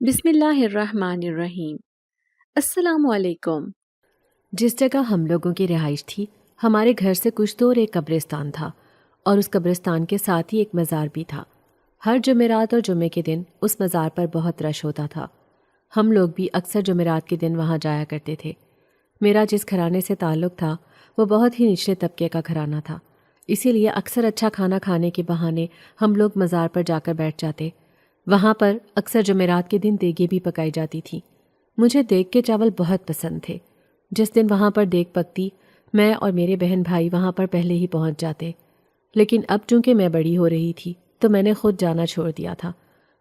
بسم اللہ الرحمن الرحیم۔ السلام علیکم۔ جس جگہ ہم لوگوں کی رہائش تھی ہمارے گھر سے کچھ دور ایک قبرستان تھا اور اس قبرستان کے ساتھ ہی ایک مزار بھی تھا۔ ہر جمعرات اور جمعے کے دن اس مزار پر بہت رش ہوتا تھا۔ ہم لوگ بھی اکثر جمعرات کے دن وہاں جایا کرتے تھے۔ میرا جس گھرانے سے تعلق تھا وہ بہت ہی نچلے طبقے کا گھرانہ تھا، اسی لیے اکثر اچھا کھانا کھانے کے بہانے ہم لوگ مزار پر جا کر بیٹھ جاتے۔ وہاں پر اکثر جمعرات کے دن دیگیں بھی پکائی جاتی تھیں۔ مجھے دیگ کے چاول بہت پسند تھے۔ جس دن وہاں پر دیگ پکتی میں اور میرے بہن بھائی وہاں پر پہلے ہی پہنچ جاتے، لیکن اب چونکہ میں بڑی ہو رہی تھی تو میں نے خود جانا چھوڑ دیا تھا۔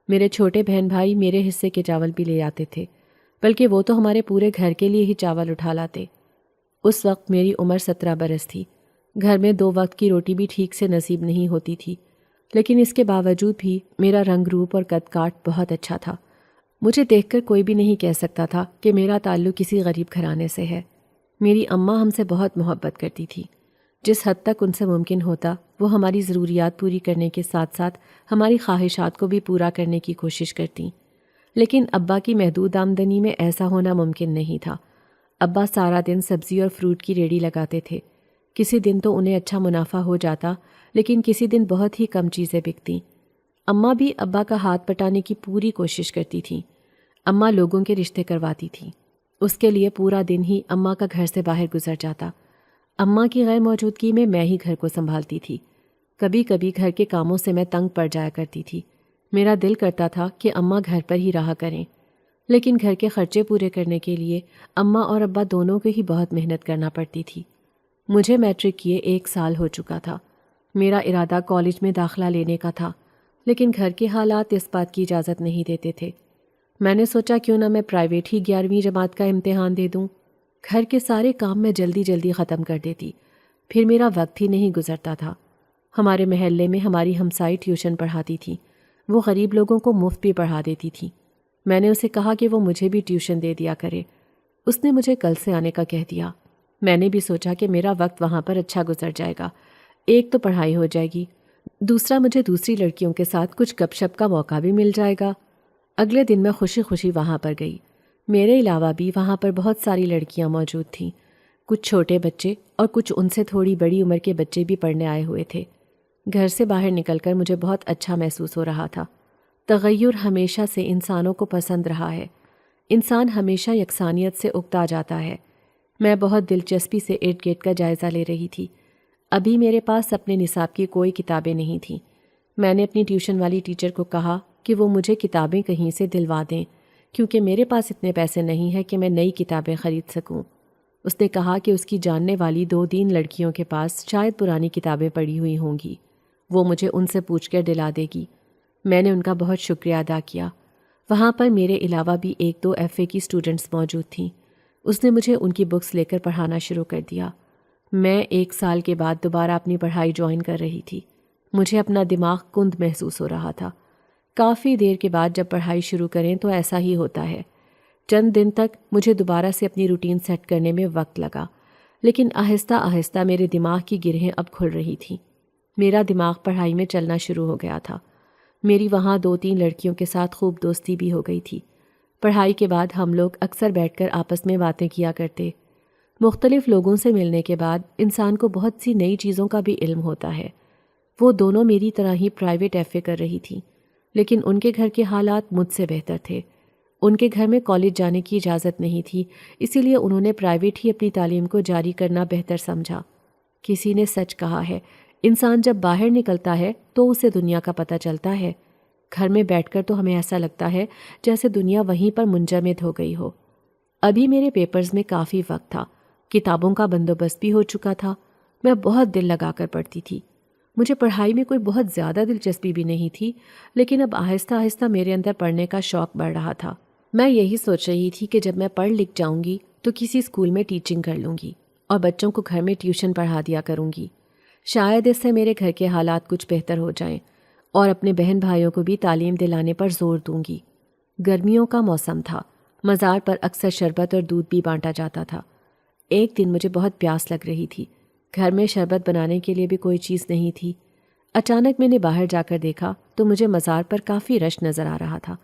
میرے چھوٹے بہن بھائی میرے حصے کے چاول بھی لے آتے تھے، بلکہ وہ تو ہمارے پورے گھر کے لیے ہی چاول اٹھا لاتے۔ اس وقت میری عمر 17 برس تھی۔ گھر میں 2 وقت کی روٹی بھی ٹھیک سے نصیب نہیں ہوتی تھی، لیکن اس کے باوجود بھی میرا رنگ روپ اور قد کاٹ بہت اچھا تھا۔ مجھے دیکھ کر کوئی بھی نہیں کہہ سکتا تھا کہ میرا تعلق کسی غریب گھرانے سے ہے۔ میری اماں ہم سے بہت محبت کرتی تھی۔ جس حد تک ان سے ممکن ہوتا وہ ہماری ضروریات پوری کرنے کے ساتھ ساتھ ہماری خواہشات کو بھی پورا کرنے کی کوشش کرتیں، لیکن ابا کی محدود آمدنی میں ایسا ہونا ممکن نہیں تھا۔ ابا سارا دن سبزی اور فروٹ کی ریڑھی لگاتے تھے۔ کسی دن تو انہیں اچھا منافع ہو جاتا، لیکن کسی دن بہت ہی کم چیزیں بکتیں۔ اماں بھی ابا کا ہاتھ پٹانے کی پوری کوشش کرتی تھیں۔ اماں لوگوں کے رشتے کرواتی تھیں، اس کے لیے پورا دن ہی اماں کا گھر سے باہر گزر جاتا۔ اماں کی غیر موجودگی میں ہی گھر کو سنبھالتی تھی۔ کبھی کبھی گھر کے کاموں سے میں تنگ پڑ جایا کرتی تھی۔ میرا دل کرتا تھا کہ اماں گھر پر ہی رہا کریں، لیکن گھر کے خرچے پورے کرنے کے لیے اماں اور ابا دونوں کو ہی بہت محنت کرنا پڑتی تھی۔ مجھے میٹرک کیے 1 سال ہو چکا تھا۔ میرا ارادہ کالج میں داخلہ لینے کا تھا، لیکن گھر کے حالات اس بات کی اجازت نہیں دیتے تھے۔ میں نے سوچا کیوں نہ میں پرائیویٹ ہی 11ویں جماعت کا امتحان دے دوں۔ گھر کے سارے کام میں جلدی جلدی ختم کر دیتی، پھر میرا وقت ہی نہیں گزرتا تھا۔ ہمارے محلے میں ہماری ہمسائی ٹیوشن پڑھاتی تھی، وہ غریب لوگوں کو مفت بھی پڑھا دیتی تھی۔ میں نے اسے کہا کہ وہ مجھے بھی ٹیوشن دے دیا کرے۔ اس نے مجھے کل سے آنے کا کہہ دیا۔ میں نے بھی سوچا کہ میرا وقت وہاں پر اچھا گزر جائے گا، ایک تو پڑھائی ہو جائے گی، دوسرا مجھے دوسری لڑکیوں کے ساتھ کچھ گپ شپ کا موقع بھی مل جائے گا۔ اگلے دن میں خوشی خوشی وہاں پر گئی۔ میرے علاوہ بھی وہاں پر بہت ساری لڑکیاں موجود تھیں، کچھ چھوٹے بچے اور کچھ ان سے تھوڑی بڑی عمر کے بچے بھی پڑھنے آئے ہوئے تھے۔ گھر سے باہر نکل کر مجھے بہت اچھا محسوس ہو رہا تھا۔ تغیر ہمیشہ سے انسانوں کو پسند رہا ہے۔ انسان ہمیشہ یکسانیت سے اکتا جاتا ہے۔ میں بہت دلچسپی سے ارد گرد کا جائزہ لے رہی تھی۔ ابھی میرے پاس اپنے نصاب کی کوئی کتابیں نہیں تھیں۔ میں نے اپنی ٹیوشن والی ٹیچر کو کہا کہ وہ مجھے کتابیں کہیں سے دلوا دیں، کیونکہ میرے پاس اتنے پیسے نہیں ہیں کہ میں نئی کتابیں خرید سکوں۔ اس نے کہا کہ اس کی جاننے والی 2-3 لڑکیوں کے پاس شاید پرانی کتابیں پڑھی ہوئی ہوں گی، وہ مجھے ان سے پوچھ کر دلا دے گی۔ میں نے ان کا بہت شکریہ ادا کیا۔ وہاں پر میرے علاوہ بھی 1-2 FA کی اسٹوڈنٹس موجود تھیں۔ اس نے مجھے ان کی بکس لے کر پڑھانا شروع کر دیا۔ میں 1 سال کے بعد دوبارہ اپنی پڑھائی جوائن کر رہی تھی۔ مجھے اپنا دماغ کند محسوس ہو رہا تھا۔ کافی دیر کے بعد جب پڑھائی شروع کریں تو ایسا ہی ہوتا ہے۔ چند دن تک مجھے دوبارہ سے اپنی روٹین سیٹ کرنے میں وقت لگا، لیکن آہستہ آہستہ میرے دماغ کی گرہیں اب کھل رہی تھیں۔ میرا دماغ پڑھائی میں چلنا شروع ہو گیا تھا۔ میری وہاں 2-3 لڑکیوں کے ساتھ خوب دوستی بھی ہو گئی تھی۔ پڑھائی کے بعد ہم لوگ اکثر بیٹھ کر آپس میں باتیں کیا کرتے۔ مختلف لوگوں سے ملنے کے بعد انسان کو بہت سی نئی چیزوں کا بھی علم ہوتا ہے۔ وہ دونوں میری طرح ہی پرائیویٹ FA کر رہی تھیں، لیکن ان کے گھر کے حالات مجھ سے بہتر تھے۔ ان کے گھر میں کالج جانے کی اجازت نہیں تھی، اسی لیے انہوں نے پرائیویٹ ہی اپنی تعلیم کو جاری کرنا بہتر سمجھا۔ کسی نے سچ کہا ہے، انسان جب باہر نکلتا ہے تو اسے دنیا کا پتہ چلتا ہے۔ گھر میں بیٹھ کر تو ہمیں ایسا لگتا ہے جیسے دنیا وہیں پر منجمد ہو گئی ہو۔ ابھی میرے پیپرز میں کافی وقت تھا، کتابوں کا بندوبست بھی ہو چکا تھا۔ میں بہت دل لگا کر پڑھتی تھی۔ مجھے پڑھائی میں کوئی بہت زیادہ دلچسپی بھی نہیں تھی، لیکن اب آہستہ آہستہ میرے اندر پڑھنے کا شوق بڑھ رہا تھا۔ میں یہی سوچ رہی تھی کہ جب میں پڑھ لکھ جاؤں گی تو کسی اسکول میں ٹیچنگ کر لوں گی اور بچوں کو گھر میں ٹیوشن پڑھا دیا کروں گی۔ شاید اس سے میرے گھر کے حالات کچھ بہتر ہو جائیں اور اپنے بہن بھائیوں کو بھی تعلیم دلانے پر زور دوں گی۔ گرمیوں کا موسم تھا، مزار پر اکثر شربت اور دودھ بھی بانٹا جاتا تھا۔ ایک دن مجھے بہت پیاس لگ رہی تھی، گھر میں شربت بنانے کے لیے بھی کوئی چیز نہیں تھی۔ اچانک میں نے باہر جا کر دیکھا تو مجھے مزار پر کافی رش نظر آ رہا تھا۔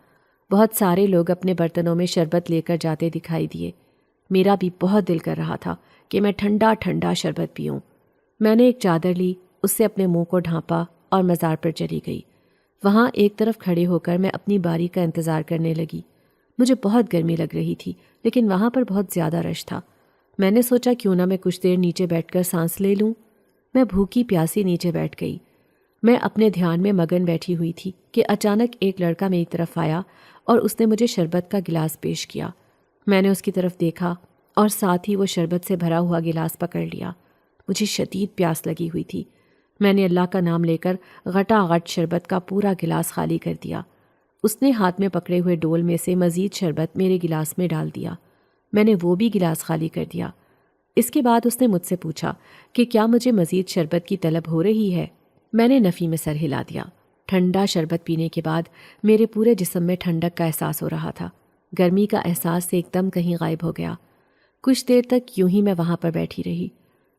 بہت سارے لوگ اپنے برتنوں میں شربت لے کر جاتے دکھائی دیے۔ میرا بھی بہت دل کر رہا تھا کہ میں ٹھنڈا ٹھنڈا شربت پیوں۔ میں نے ایک چادر لی، اس سے اپنے منہ کو ڈھانپا اور مزار پر چلی گئی۔ وہاں ایک طرف کھڑے ہو کر میں اپنی باری کا انتظار کرنے لگی۔ مجھے بہت گرمی لگ رہی تھی، لیکن وہاں پر بہت زیادہ رش تھا۔ میں نے سوچا کیوں نہ میں کچھ دیر نیچے بیٹھ کر سانس لے لوں۔ میں بھوکی پیاسی نیچے بیٹھ گئی۔ میں اپنے دھیان میں مگن بیٹھی ہوئی تھی کہ اچانک ایک لڑکا میری طرف آیا اور اس نے مجھے شربت کا گلاس پیش کیا۔ میں نے اس کی طرف دیکھا اور ساتھ ہی وہ شربت سے بھرا ہوا گلاس پکڑ لیا۔ مجھے شدید پیاس لگی ہوئی تھی۔ میں نے اللہ کا نام لے کر غٹا غٹ شربت کا پورا گلاس خالی کر دیا۔ اس نے ہاتھ میں پکڑے ہوئے ڈول میں سے مزید شربت میرے گلاس میں ڈال دیا۔ میں نے وہ بھی گلاس خالی کر دیا۔ اس کے بعد اس نے مجھ سے پوچھا کہ کیا مجھے مزید شربت کی طلب ہو رہی ہے۔ میں نے نفی میں سر ہلا دیا۔ ٹھنڈا شربت پینے کے بعد میرے پورے جسم میں ٹھنڈک کا احساس ہو رہا تھا۔ گرمی کا احساس سے ایک دم کہیں غائب ہو گیا۔ کچھ دیر تک یوں ہی میں وہاں پر بیٹھی رہی۔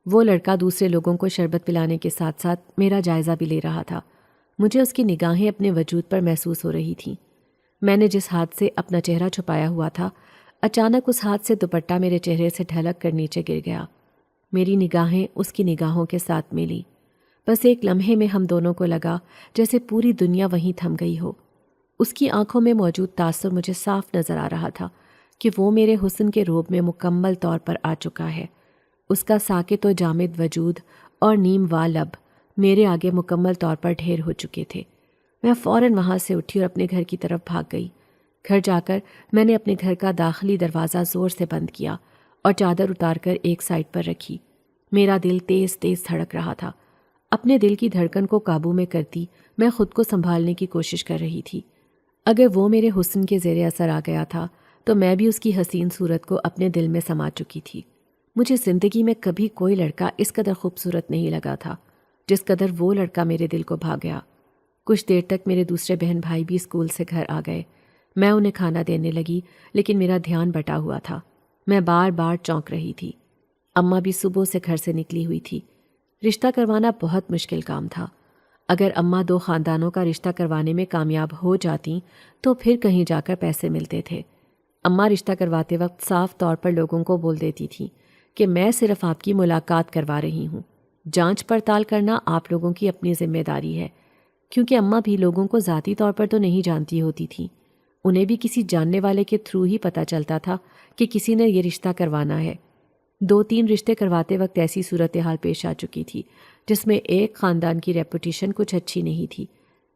وہ لڑکا دوسرے لوگوں کو شربت پلانے کے ساتھ ساتھ میرا جائزہ بھی لے رہا تھا۔ مجھے اس کی نگاہیں اپنے وجود پر محسوس ہو رہی تھیں۔ میں نے جس ہاتھ سے اپنا چہرہ چھپایا ہوا تھا، اچانک اس ہاتھ سے دوپٹہ میرے چہرے سے ڈھلک کر نیچے گر گیا۔ میری نگاہیں اس کی نگاہوں کے ساتھ ملی۔ بس ایک لمحے میں ہم دونوں کو لگا جیسے پوری دنیا وہیں تھم گئی ہو۔ اس کی آنکھوں میں موجود تاثر مجھے صاف نظر آ رہا تھا کہ وہ میرے حسن کے روب میں مکمل طور پر آ چکا ہے۔ اس کا ساکت و جامد وجود اور نیم وا لب میرے آگے مکمل طور پر ڈھیر ہو چکے تھے۔ میں فوراً وہاں سے اٹھی اور اپنے گھر کی طرف بھاگ گئی۔ گھر جا کر میں نے اپنے گھر کا داخلی دروازہ زور سے بند کیا اور چادر اتار کر ایک سائڈ پر رکھی۔ میرا دل تیز تیز دھڑک رہا تھا۔ اپنے دل کی دھڑکن کو قابو میں کرتی میں خود کو سنبھالنے کی کوشش کر رہی تھی۔ اگر وہ میرے حسن کے زیر اثر آ گیا تھا تو میں بھی اس کی حسین صورت کو اپنے دل میں سما چکی تھی۔ مجھے زندگی میں کبھی کوئی لڑکا اس قدر خوبصورت نہیں لگا تھا جس قدر وہ لڑکا میرے دل کو بھا گیا۔ کچھ دیر تک میرے دوسرے بہن بھائی بھی اسکول سے گھر آ گئے۔ میں انہیں کھانا دینے لگی، لیکن میرا دھیان بٹا ہوا تھا۔ میں بار بار چونک رہی تھی۔ اماں بھی صبح سے گھر سے نکلی ہوئی تھی۔ رشتہ کروانا بہت مشکل کام تھا۔ اگر اماں دو خاندانوں کا رشتہ کروانے میں کامیاب ہو جاتیں تو پھر کہیں جا کر پیسے ملتے تھے۔ اماں رشتہ کرواتے وقت صاف طور پر لوگوں کو بول دیتی تھی کہ میں صرف آپ کی ملاقات کروا رہی ہوں، جانچ پڑتال کرنا آپ لوگوں کی اپنی ذمہ داری ہے، کیونکہ اماں بھی لوگوں کو ذاتی طور پر تو نہیں جانتی ہوتی تھیں۔ انہیں بھی کسی جاننے والے کے تھرو ہی پتہ چلتا تھا کہ کسی نے یہ رشتہ کروانا ہے۔ 2-3 رشتے کرواتے وقت ایسی صورتحال پیش آ چکی تھی جس میں ایک خاندان کی ریپوٹیشن کچھ اچھی نہیں تھی۔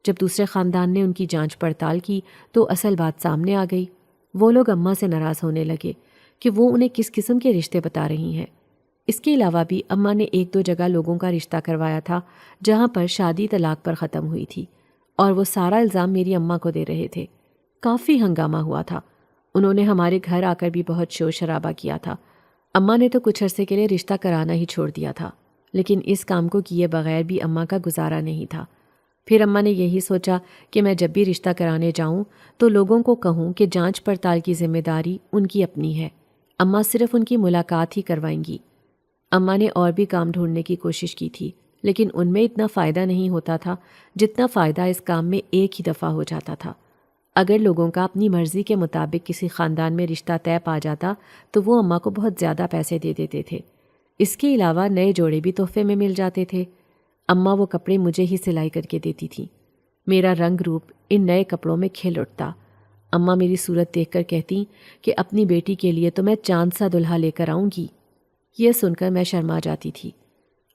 جب دوسرے خاندان نے ان کی جانچ پڑتال کی تو اصل بات سامنے آ گئی۔ وہ لوگ اماں سے ناراض ہونے لگے کہ وہ انہیں کس قسم کے رشتے بتا رہی ہیں۔ اس کے علاوہ بھی اماں نے 1-2 جگہ لوگوں کا رشتہ کروایا تھا جہاں پر شادی طلاق پر ختم ہوئی تھی، اور وہ سارا الزام میری اماں کو دے رہے تھے۔ کافی ہنگامہ ہوا تھا۔ انہوں نے ہمارے گھر آ کر بھی بہت شور شرابہ کیا تھا۔ اماں نے تو کچھ عرصے کے لیے رشتہ کرانا ہی چھوڑ دیا تھا، لیکن اس کام کو کیے بغیر بھی اماں کا گزارا نہیں تھا۔ پھر اماں نے یہی سوچا کہ میں جب بھی رشتہ کرانے جاؤں تو لوگوں کو کہوں کہ جانچ پڑتال کی ذمہ داری ان کی اپنی ہے، اماں صرف ان کی ملاقات ہی کروائیں گی۔ اماں نے اور بھی کام ڈھونڈنے کی کوشش کی تھی، لیکن ان میں اتنا فائدہ نہیں ہوتا تھا جتنا فائدہ اس کام میں ایک ہی دفعہ ہو جاتا تھا۔ اگر لوگوں کا اپنی مرضی کے مطابق کسی خاندان میں رشتہ طے پا جاتا تو وہ اماں کو بہت زیادہ پیسے دے دیتے تھے۔ اس کے علاوہ نئے جوڑے بھی تحفے میں مل جاتے تھے۔ اماں وہ کپڑے مجھے ہی سلائی کر کے دیتی تھیں۔ میرا رنگ روپ ان نئے کپڑوں میں کھل اٹھتا۔ اماں میری صورت دیکھ کر کہتی کہ اپنی بیٹی کے لیے تو میں چاند سا دلہا لے کر آؤں گی۔ یہ سن کر میں شرما جاتی تھی۔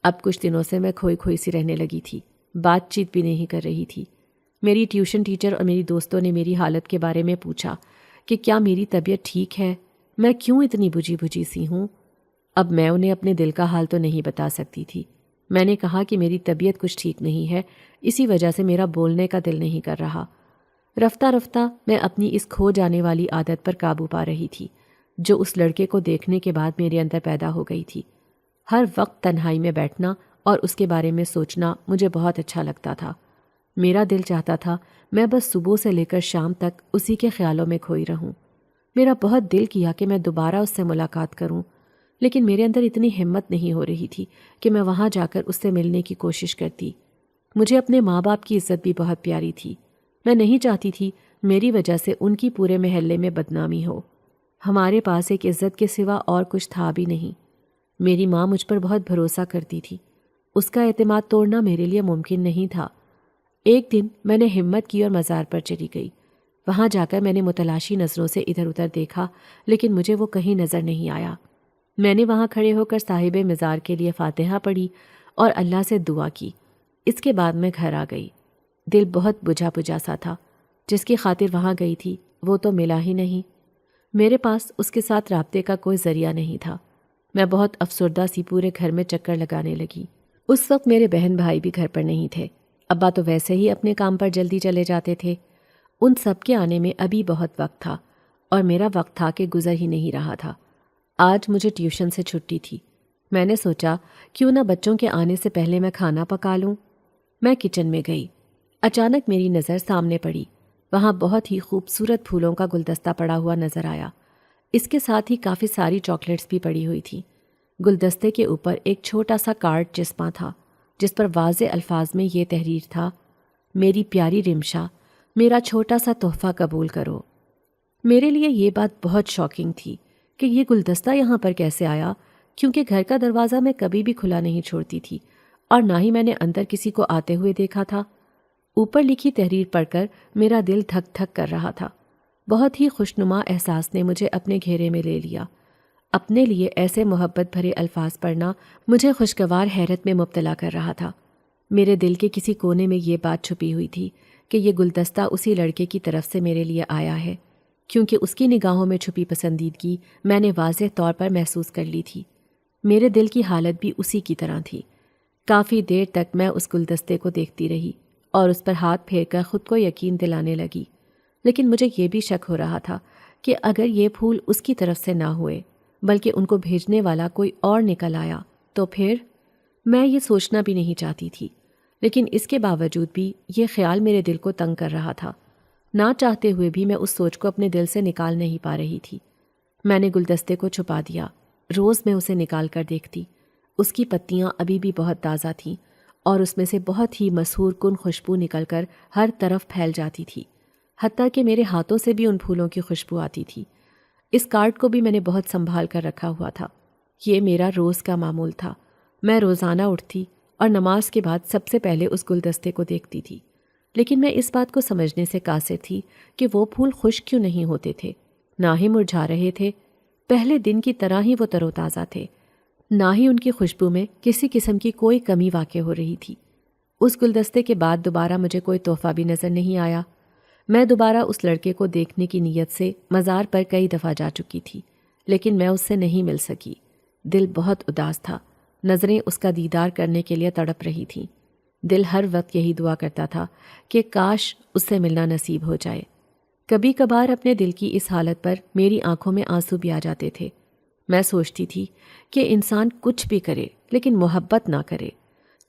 اب کچھ دنوں سے میں کھوئی کھوئی سی رہنے لگی تھی، بات چیت بھی نہیں کر رہی تھی۔ میری ٹیوشن ٹیچر اور میری دوستوں نے میری حالت کے بارے میں پوچھا کہ کیا میری طبیعت ٹھیک ہے، میں کیوں اتنی بجھی بجھی سی ہوں۔ اب میں انہیں اپنے دل کا حال تو نہیں بتا سکتی تھی۔ میں نے کہا کہ میری طبیعت کچھ ٹھیک نہیں ہے، اسی وجہ سے میرا بولنے کا دل نہیں کر رہا۔ رفتہ رفتہ میں اپنی اس کھو جانے والی عادت پر قابو پا رہی تھی جو اس لڑکے کو دیکھنے کے بعد میرے اندر پیدا ہو گئی تھی۔ ہر وقت تنہائی میں بیٹھنا اور اس کے بارے میں سوچنا مجھے بہت اچھا لگتا تھا۔ میرا دل چاہتا تھا میں بس صبح سے لے کر شام تک اسی کے خیالوں میں کھوئی رہوں۔ میرا بہت دل کیا کہ میں دوبارہ اس سے ملاقات کروں، لیکن میرے اندر اتنی ہمت نہیں ہو رہی تھی کہ میں وہاں جا کر اس سے ملنے کی کوشش کرتی۔ مجھے اپنے ماں باپ کی عزت بھی بہت پیاری تھی۔ میں نہیں چاہتی تھی میری وجہ سے ان کی پورے محلے میں بدنامی ہو۔ ہمارے پاس ایک عزت کے سوا اور کچھ تھا بھی نہیں۔ میری ماں مجھ پر بہت بھروسہ کرتی تھی، اس کا اعتماد توڑنا میرے لیے ممکن نہیں تھا۔ ایک دن میں نے ہمت کی اور مزار پر چلی گئی۔ وہاں جا کر میں نے متلاشی نظروں سے ادھر ادھر دیکھا، لیکن مجھے وہ کہیں نظر نہیں آیا۔ میں نے وہاں کھڑے ہو کر صاحب مزار کے لیے فاتحہ پڑھی اور اللہ سے دعا کی۔ اس کے بعد میں گھر آ گئی۔ دل بہت بجھا بجھا سا تھا۔ جس کی خاطر وہاں گئی تھی وہ تو ملا ہی نہیں۔ میرے پاس اس کے ساتھ رابطے کا کوئی ذریعہ نہیں تھا۔ میں بہت افسردہ سی پورے گھر میں چکر لگانے لگی۔ اس وقت میرے بہن بھائی بھی گھر پر نہیں تھے۔ ابا تو ویسے ہی اپنے کام پر جلدی چلے جاتے تھے۔ ان سب کے آنے میں ابھی بہت وقت تھا، اور میرا وقت تھا کہ گزر ہی نہیں رہا تھا۔ آج مجھے ٹیوشن سے چھٹی تھی۔ میں نے سوچا کیوں نہ بچوں کے آنے سے پہلے میں کھانا پکا لوں۔ میں کچن میں گئی۔ اچانک میری نظر سامنے پڑی۔ وہاں بہت ہی خوبصورت پھولوں کا گلدستہ پڑا ہوا نظر آیا۔ اس کے ساتھ ہی کافی ساری چاکلیٹس بھی پڑی ہوئی تھیں۔ گلدستے کے اوپر ایک چھوٹا سا کارڈ چسپاں تھا، جس پر واضح الفاظ میں یہ تحریر تھا: میری پیاری رمشا، میرا چھوٹا سا تحفہ قبول کرو۔ میرے لیے یہ بات بہت شاکنگ تھی کہ یہ گلدستہ یہاں پر کیسے آیا، کیونکہ گھر کا دروازہ میں کبھی بھی کھلا نہیں چھوڑتی تھی، اور نہ ہی میں نے اندر کسی کو آتے ہوئے دیکھا تھا۔ اوپر لکھی تحریر پڑھ کر میرا دل دھک دھک کر رہا تھا۔ بہت ہی خوشنما احساس نے مجھے اپنے گھیرے میں لے لیا۔ اپنے لیے ایسے محبت بھرے الفاظ پڑھنا مجھے خوشگوار حیرت میں مبتلا کر رہا تھا۔ میرے دل کے کسی کونے میں یہ بات چھپی ہوئی تھی کہ یہ گلدستہ اسی لڑکے کی طرف سے میرے لیے آیا ہے، کیونکہ اس کی نگاہوں میں چھپی پسندیدگی میں نے واضح طور پر محسوس کر لی تھی۔ میرے دل کی حالت بھی اسی کی طرح تھی۔ کافی دیر تک میں اس گلدستے کو دیکھتی رہی اور اس پر ہاتھ پھیر کر خود کو یقین دلانے لگی، لیکن مجھے یہ بھی شک ہو رہا تھا کہ اگر یہ پھول اس کی طرف سے نہ ہوئے بلکہ ان کو بھیجنے والا کوئی اور نکل آیا تو پھر؟ میں یہ سوچنا بھی نہیں چاہتی تھی، لیکن اس کے باوجود بھی یہ خیال میرے دل کو تنگ کر رہا تھا۔ نہ چاہتے ہوئے بھی میں اس سوچ کو اپنے دل سے نکال نہیں پا رہی تھی۔ میں نے گلدستے کو چھپا دیا۔ روز میں اسے نکال کر دیکھتی۔ اس کی پتیاں ابھی بھی بہت تازہ تھیں اور اس میں سے بہت ہی مسحور کن خوشبو نکل کر ہر طرف پھیل جاتی تھی، حتیٰ کہ میرے ہاتھوں سے بھی ان پھولوں کی خوشبو آتی تھی۔ اس کارڈ کو بھی میں نے بہت سنبھال کر رکھا ہوا تھا۔ یہ میرا روز کا معمول تھا۔ میں روزانہ اٹھتی اور نماز کے بعد سب سے پہلے اس گلدستے کو دیکھتی تھی، لیکن میں اس بات کو سمجھنے سے قاصر تھی کہ وہ پھول خشک کیوں نہیں ہوتے تھے، نہ ہی مرجھا رہے تھے۔ پہلے دن کی طرح ہی وہ تر و تازہ تھے، نہ ہی ان کی خوشبو میں کسی قسم کی کوئی کمی واقع ہو رہی تھی۔ اس گلدستے کے بعد دوبارہ مجھے کوئی تحفہ بھی نظر نہیں آیا۔ میں دوبارہ اس لڑکے کو دیکھنے کی نیت سے مزار پر کئی دفعہ جا چکی تھی، لیکن میں اس سے نہیں مل سکی۔ دل بہت اداس تھا۔ نظریں اس کا دیدار کرنے کے لیے تڑپ رہی تھیں۔ دل ہر وقت یہی دعا کرتا تھا کہ کاش اس سے ملنا نصیب ہو جائے۔ کبھی کبھار اپنے دل کی اس حالت پر میری آنکھوں میں آنسو بھی آ جاتے تھے۔ میں سوچتی تھی کہ انسان کچھ بھی کرے لیکن محبت نہ کرے۔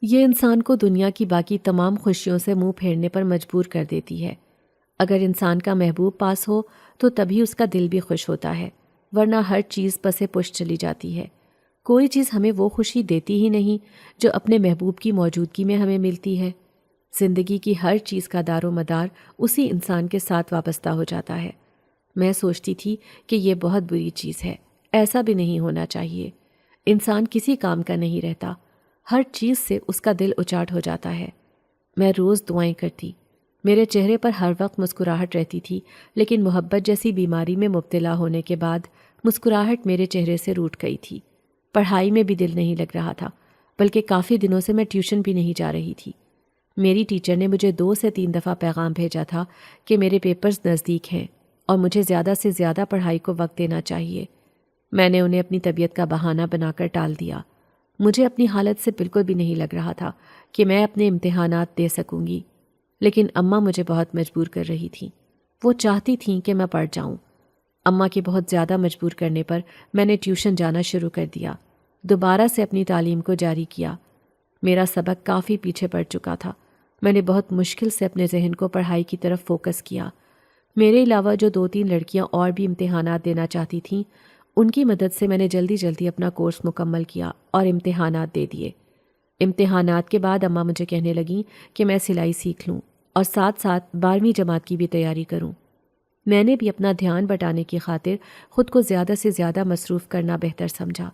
یہ انسان کو دنیا کی باقی تمام خوشیوں سے منہ پھیرنے پر مجبور کر دیتی ہے۔ اگر انسان کا محبوب پاس ہو تو تبھی اس کا دل بھی خوش ہوتا ہے، ورنہ ہر چیز پسے پش چلی جاتی ہے۔ کوئی چیز ہمیں وہ خوشی دیتی ہی نہیں جو اپنے محبوب کی موجودگی میں ہمیں ملتی ہے۔ زندگی کی ہر چیز کا دار و مدار اسی انسان کے ساتھ وابستہ ہو جاتا ہے۔ میں سوچتی تھی کہ یہ بہت بری چیز ہے، ایسا بھی نہیں ہونا چاہیے۔ انسان کسی کام کا نہیں رہتا، ہر چیز سے اس کا دل اچاٹ ہو جاتا ہے۔ میں روز دعائیں کرتی، میرے چہرے پر ہر وقت مسکراہٹ رہتی تھی، لیکن محبت جیسی بیماری میں مبتلا ہونے کے بعد مسکراہٹ میرے چہرے سے روٹھ گئی تھی۔ پڑھائی میں بھی دل نہیں لگ رہا تھا، بلکہ کافی دنوں سے میں ٹیوشن بھی نہیں جا رہی تھی۔ میری ٹیچر نے مجھے 2 سے 3 دفعہ پیغام بھیجا تھا کہ میرے پیپرز نزدیک ہیں اور مجھے زیادہ سے زیادہ پڑھائی کو وقت دینا چاہیے۔ میں نے انہیں اپنی طبیعت کا بہانہ بنا کر ٹال دیا۔ مجھے اپنی حالت سے بالکل بھی نہیں لگ رہا تھا کہ میں اپنے امتحانات دے سکوں گی، لیکن اماں مجھے بہت مجبور کر رہی تھیں۔ وہ چاہتی تھیں کہ میں پڑھ جاؤں۔ اماں کے بہت زیادہ مجبور کرنے پر میں نے ٹیوشن جانا شروع کر دیا، دوبارہ سے اپنی تعلیم کو جاری کیا۔ میرا سبق کافی پیچھے پڑ چکا تھا۔ میں نے بہت مشکل سے اپنے ذہن کو پڑھائی کی طرف فوکس کیا۔ میرے علاوہ جو 2-3 لڑکیاں اور بھی امتحانات دینا چاہتی تھیں، ان کی مدد سے میں نے جلدی جلدی اپنا کورس مکمل کیا اور امتحانات دے دیے۔ امتحانات کے بعد اماں مجھے کہنے لگیں کہ میں سلائی سیکھ لوں اور ساتھ ساتھ 12ویں جماعت کی بھی تیاری کروں۔ میں نے بھی اپنا دھیان بٹانے کی خاطر خود کو زیادہ سے زیادہ مصروف کرنا بہتر سمجھا۔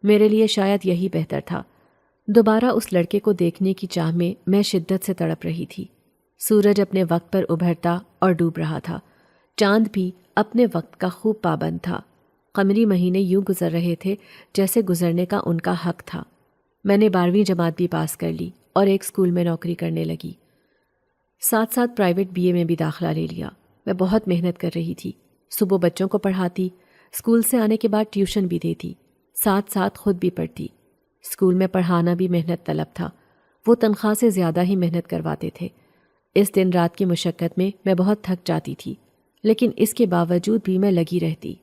میرے لیے شاید یہی بہتر تھا۔ دوبارہ اس لڑکے کو دیکھنے کی چاہ میں شدت سے تڑپ رہی تھی۔ سورج اپنے وقت پر ابھرتا اور ڈوب رہا تھا۔ چاند بھی اپنے وقت کا خوب پابند تھا۔ قمری مہینے یوں گزر رہے تھے جیسے گزرنے کا ان کا حق تھا۔ میں نے 12ویں جماعت بھی پاس کر لی اور ایک اسکول میں نوکری کرنے لگی۔ ساتھ ساتھ پرائیویٹ BA میں بھی داخلہ لے لیا۔ میں بہت محنت کر رہی تھی۔ صبح بچوں کو پڑھاتی، اسکول سے آنے کے بعد ٹیوشن بھی دیتی، ساتھ ساتھ خود بھی پڑھتی۔ اسکول میں پڑھانا بھی محنت طلب تھا۔ وہ تنخواہ سے زیادہ ہی محنت کرواتے تھے۔ اس دن رات کی مشقت میں بہت تھک جاتی تھی، لیکن اس کے باوجود بھی میں لگی رہتی۔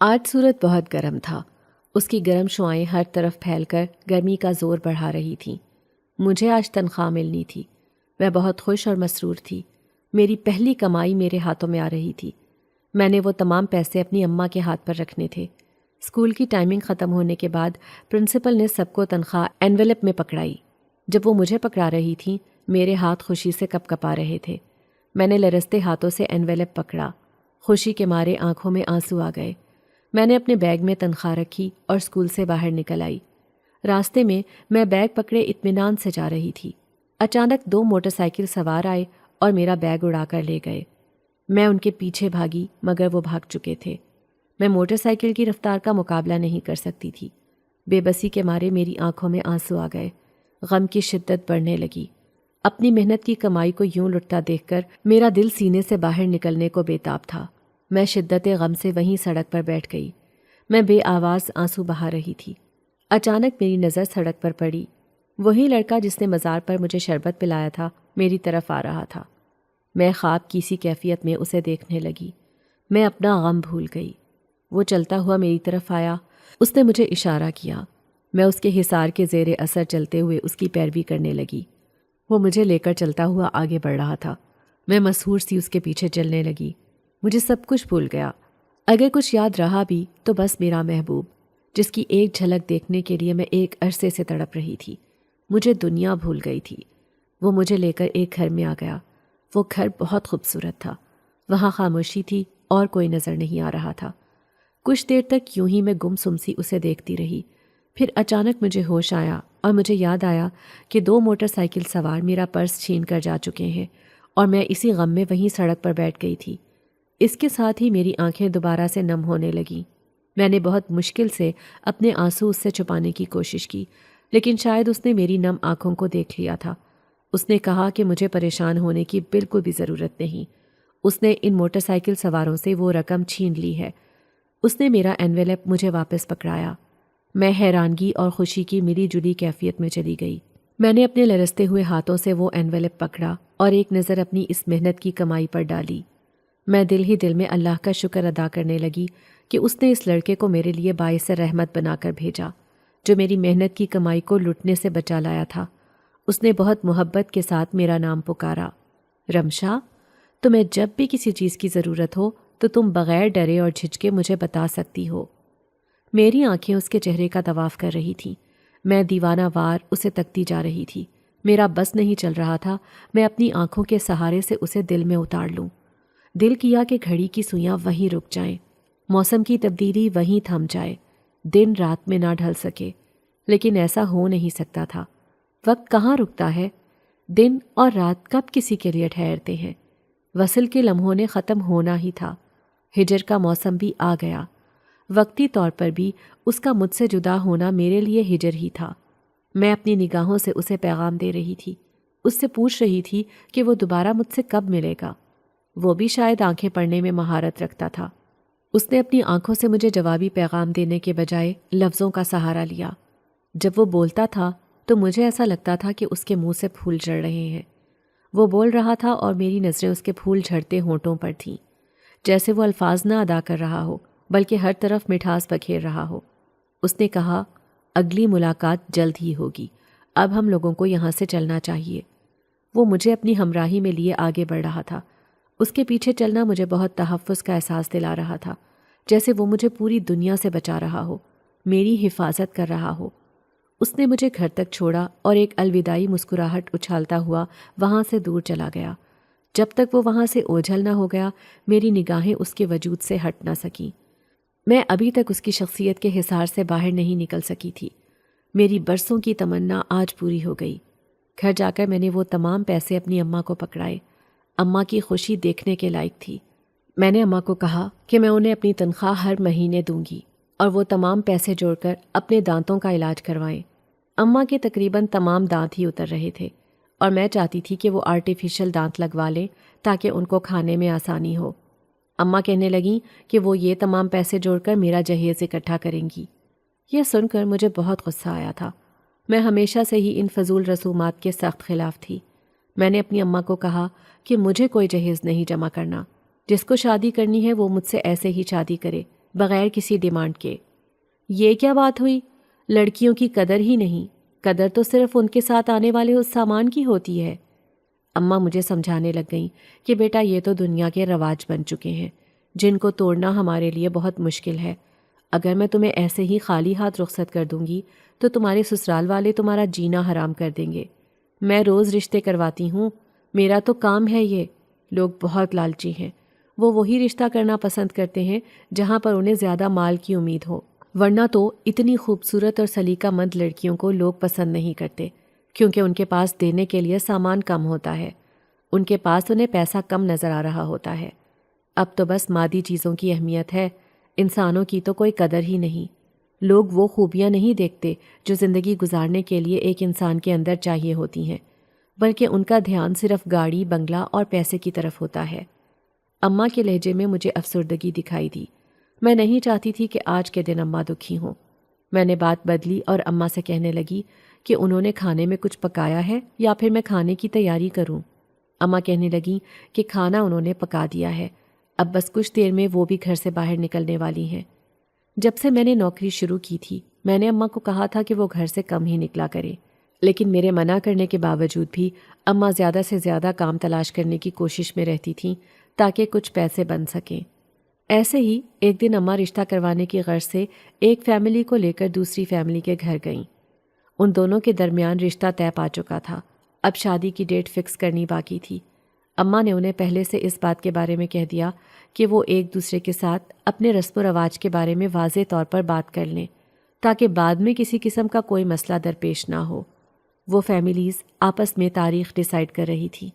آج سورج بہت گرم تھا۔ اس کی گرم شعائیں ہر طرف پھیل کر گرمی کا زور بڑھا رہی تھیں۔ مجھے آج تنخواہ ملنی تھی۔ میں بہت خوش اور مسرور تھی۔ میری پہلی کمائی میرے ہاتھوں میں آ رہی تھی۔ میں نے وہ تمام پیسے اپنی اماں کے ہاتھ پر رکھنے تھے۔ اسکول کی ٹائمنگ ختم ہونے کے بعد پرنسپل نے سب کو تنخواہ انویلپ میں پکڑائی۔ جب وہ مجھے پکڑا رہی تھیں، میرے ہاتھ خوشی سے کپ کپا رہے تھے۔ میں نے لرزتے ہاتھوں سے انویلپ پکڑا۔ خوشی کے مارے آنکھوں میں آنسو آ گئے۔ میں نے اپنے بیگ میں تنخواہ رکھی اور اسکول سے باہر نکل آئی۔ راستے میں بیگ پکڑے اطمینان سے جا رہی تھی۔ اچانک 2 موٹر سائیکل سوار آئے اور میرا بیگ اڑا کر لے گئے۔ میں ان کے پیچھے بھاگی مگر وہ بھاگ چکے تھے۔ میں موٹر سائیکل کی رفتار کا مقابلہ نہیں کر سکتی تھی۔ بے بسی کے مارے میری آنکھوں میں آنسو آ گئے۔ غم کی شدت بڑھنے لگی۔ اپنی محنت کی کمائی کو یوں لٹتا دیکھ کر میرا دل سینے سے باہر نکلنے کو بے تاب تھا۔ میں شدت غم سے وہیں سڑک پر بیٹھ گئی۔ میں بے آواز آنسو بہا رہی تھی۔ اچانک میری نظر سڑک پر پڑی۔ وہی لڑکا جس نے مزار پر مجھے شربت پلایا تھا میری طرف آ رہا تھا۔ میں خواب کی سی کیفیت میں اسے دیکھنے لگی۔ میں اپنا غم بھول گئی۔ وہ چلتا ہوا میری طرف آیا۔ اس نے مجھے اشارہ کیا۔ میں اس کے حصار کے زیر اثر چلتے ہوئے اس کی پیروی کرنے لگی۔ وہ مجھے لے کر چلتا ہوا آگے بڑھ رہا تھا۔ میں مسحور سی اس کے پیچھے چلنے لگی۔ مجھے سب کچھ بھول گیا۔ اگر کچھ یاد رہا بھی تو بس میرا محبوب، جس کی ایک جھلک دیکھنے کے لیے میں ایک عرصے سے تڑپ رہی تھی۔ مجھے دنیا بھول گئی تھی۔ وہ مجھے لے کر ایک گھر میں آ گیا۔ وہ گھر بہت خوبصورت تھا۔ وہاں خاموشی تھی اور کوئی نظر نہیں آ رہا تھا۔ کچھ دیر تک یوں ہی میں گم سم سی اسے دیکھتی رہی۔ پھر اچانک مجھے ہوش آیا اور مجھے یاد آیا کہ 2 موٹر سائیکل سوار میرا پرس چھین کر جا چکے ہیں اور میں اسی غم میں وہیں سڑک پر بیٹھ گئی تھی۔ اس کے ساتھ ہی میری آنکھیں دوبارہ سے نم ہونے لگیں۔ میں نے بہت مشکل سے اپنے آنسو اس سے چھپانے کی کوشش کی، لیکن شاید اس نے میری نم آنکھوں کو دیکھ لیا تھا۔ اس نے کہا کہ مجھے پریشان ہونے کی بالکل بھی ضرورت نہیں۔ اس نے ان موٹر سائیکل سواروں سے وہ رقم چھین لی ہے۔ اس نے میرا انویلپ مجھے واپس پکڑایا۔ میں حیرانگی اور خوشی کی ملی جلی کیفیت میں چلی گئی۔ میں نے اپنے لرزتے ہوئے ہاتھوں سے وہ انویلپ پکڑا اور ایک نظر اپنی اس محنت کی کمائی پر ڈالی۔ میں دل ہی دل میں اللہ کا شکر ادا کرنے لگی کہ اس نے اس لڑکے کو میرے لیے باعث رحمت بنا کر بھیجا، جو میری محنت کی کمائی کو لٹنے سے بچا لایا تھا۔ اس نے بہت محبت کے ساتھ میرا نام پکارا، رمشا، تمہیں جب بھی کسی چیز کی ضرورت ہو تو تم بغیر ڈرے اور جھجکے مجھے بتا سکتی ہو۔ میری آنکھیں اس کے چہرے کا طواف کر رہی تھیں۔ میں دیوانہ وار اسے تکتی جا رہی تھی۔ میرا بس نہیں چل رہا تھا میں اپنی آنکھوں کے سہارے سے اسے دل میں اتار لوں۔ دل کیا کہ گھڑی کی سوئیاں وہیں رک جائیں، موسم کی تبدیلی وہیں تھم جائے، دن رات میں نہ ڈھل سکے، لیکن ایسا ہو نہیں سکتا تھا۔ وقت کہاں رکتا ہے؟ دن اور رات کب کسی کے لیے ٹھہرتے ہیں؟ وصل کے لمحوں نے ختم ہونا ہی تھا۔ ہجر کا موسم بھی آ گیا۔ وقتی طور پر بھی اس کا مجھ سے جدا ہونا میرے لیے ہجر ہی تھا۔ میں اپنی نگاہوں سے اسے پیغام دے رہی تھی، اس سے پوچھ رہی تھی کہ وہ دوبارہ مجھ سے کب ملے گا۔ وہ بھی شاید آنکھیں پڑھنے میں مہارت رکھتا تھا۔ اس نے اپنی آنکھوں سے مجھے جوابی پیغام دینے کے بجائے لفظوں کا سہارا لیا۔ جب وہ بولتا تھا تو مجھے ایسا لگتا تھا کہ اس کے منہ سے پھول جھڑ رہے ہیں۔ وہ بول رہا تھا اور میری نظریں اس کے پھول جھڑتے ہونٹوں پر تھیں، جیسے وہ الفاظ نہ ادا کر رہا ہو بلکہ ہر طرف مٹھاس بکھیر رہا ہو۔ اس نے کہا، اگلی ملاقات جلد ہی ہوگی، اب ہم لوگوں کو یہاں سے چلنا چاہیے۔ وہ مجھے اپنی ہمراہی میں لیے آگے بڑھ رہا تھا۔ اس کے پیچھے چلنا مجھے بہت تحفظ کا احساس دلا رہا تھا، جیسے وہ مجھے پوری دنیا سے بچا رہا ہو، میری حفاظت کر رہا ہو۔ اس نے مجھے گھر تک چھوڑا اور ایک الوداعی مسکراہٹ اچھالتا ہوا وہاں سے دور چلا گیا۔ جب تک وہ وہاں سے اوجھل نہ ہو گیا میری نگاہیں اس کے وجود سے ہٹ نہ سکیں۔ میں ابھی تک اس کی شخصیت کے حصار سے باہر نہیں نکل سکی تھی۔ میری برسوں کی تمنا آج پوری ہو گئی۔ گھر جا کر میں نے وہ تمام پیسے اپنی اماں کو پکڑائے۔ اماں کی خوشی دیکھنے کے لائق تھی۔ میں نے اماں کو کہا کہ میں انہیں اپنی تنخواہ ہر مہینے دوں گی اور وہ تمام پیسے جوڑ کر اپنے دانتوں کا علاج کروائیں۔ اماں کے تقریباً تمام دانت ہی اتر رہے تھے اور میں چاہتی تھی کہ وہ آرٹیفیشل دانت لگوا لیں تاکہ ان کو کھانے میں آسانی ہو۔ اماں کہنے لگیں کہ وہ یہ تمام پیسے جوڑ کر میرا جہیز اکٹھا کریں گی۔ یہ سن کر مجھے بہت غصہ آیا تھا۔ میں ہمیشہ سے ہی ان فضول رسومات کے سخت خلاف تھی۔ میں نے اپنی اماں کو کہا کہ مجھے کوئی جہیز نہیں جمع کرنا۔ جس کو شادی کرنی ہے وہ مجھ سے ایسے ہی شادی کرے، بغیر کسی ڈیمانڈ کے۔ یہ کیا بات ہوئی؟ لڑکیوں کی قدر ہی نہیں، قدر تو صرف ان کے ساتھ آنے والے اس سامان کی ہوتی ہے۔ اماں مجھے سمجھانے لگ گئیں کہ بیٹا یہ تو دنیا کے رواج بن چکے ہیں جن کو توڑنا ہمارے لیے بہت مشکل ہے۔ اگر میں تمہیں ایسے ہی خالی ہاتھ رخصت کر دوں گی تو تمہارے سسرال والے تمہارا جینا حرام کر دیں گے۔ میں روز رشتے کرواتی ہوں، میرا تو کام ہے یہ۔ لوگ بہت لالچی ہیں، وہ وہی رشتہ کرنا پسند کرتے ہیں جہاں پر انہیں زیادہ مال کی امید ہو، ورنہ تو اتنی خوبصورت اور سلیقہ مند لڑکیوں کو لوگ پسند نہیں کرتے کیونکہ ان کے پاس دینے کے لیے سامان کم ہوتا ہے، ان کے پاس انہیں پیسہ کم نظر آ رہا ہوتا ہے۔ اب تو بس مادی چیزوں کی اہمیت ہے، انسانوں کی تو کوئی قدر ہی نہیں۔ لوگ وہ خوبیاں نہیں دیکھتے جو زندگی گزارنے کے لیے ایک انسان کے اندر چاہیے ہوتی ہیں، بلکہ ان کا دھیان صرف گاڑی، بنگلہ اور پیسے کی طرف ہوتا ہے۔ اماں کے لہجے میں مجھے افسردگی دکھائی دی۔ میں نہیں چاہتی تھی کہ آج کے دن اماں دکھی ہوں۔ میں نے بات بدلی اور اماں سے کہنے لگی کہ انہوں نے کھانے میں کچھ پکایا ہے یا پھر میں کھانے کی تیاری کروں۔ اماں کہنے لگیں کہ کھانا انہوں نے پکا دیا ہے، اب بس کچھ دیر میں وہ بھی گھر سے باہر نکلنے والی ہیں۔ جب سے میں نے نوکری شروع کی تھی میں نے اماں کو کہا تھا کہ وہ گھر سے کم ہی نکلا کرے، لیکن میرے منع کرنے کے باوجود بھی اماں زیادہ سے زیادہ کام تلاش کرنے کی کوشش میں رہتی تھیں تاکہ کچھ پیسے بن سکیں۔ ایسے ہی ایک دن اماں رشتہ کروانے کی غرض سے ایک فیملی کو لے کر دوسری فیملی کے گھر گئیں۔ ان دونوں کے درمیان رشتہ طے پا چکا تھا، اب شادی کی ڈیٹ فکس کرنی باقی تھی۔ اماں نے انہیں پہلے سے اس بات کے بارے میں کہہ دیا کہ وہ ایک دوسرے کے ساتھ اپنے رسم و رواج کے بارے میں واضح طور پر بات کر لیں تاکہ بعد میں کسی قسم کا کوئی مسئلہ درپیش نہ ہو۔ وہ فیملیز آپس میں تاریخ ڈیسائیڈ کر رہی تھی،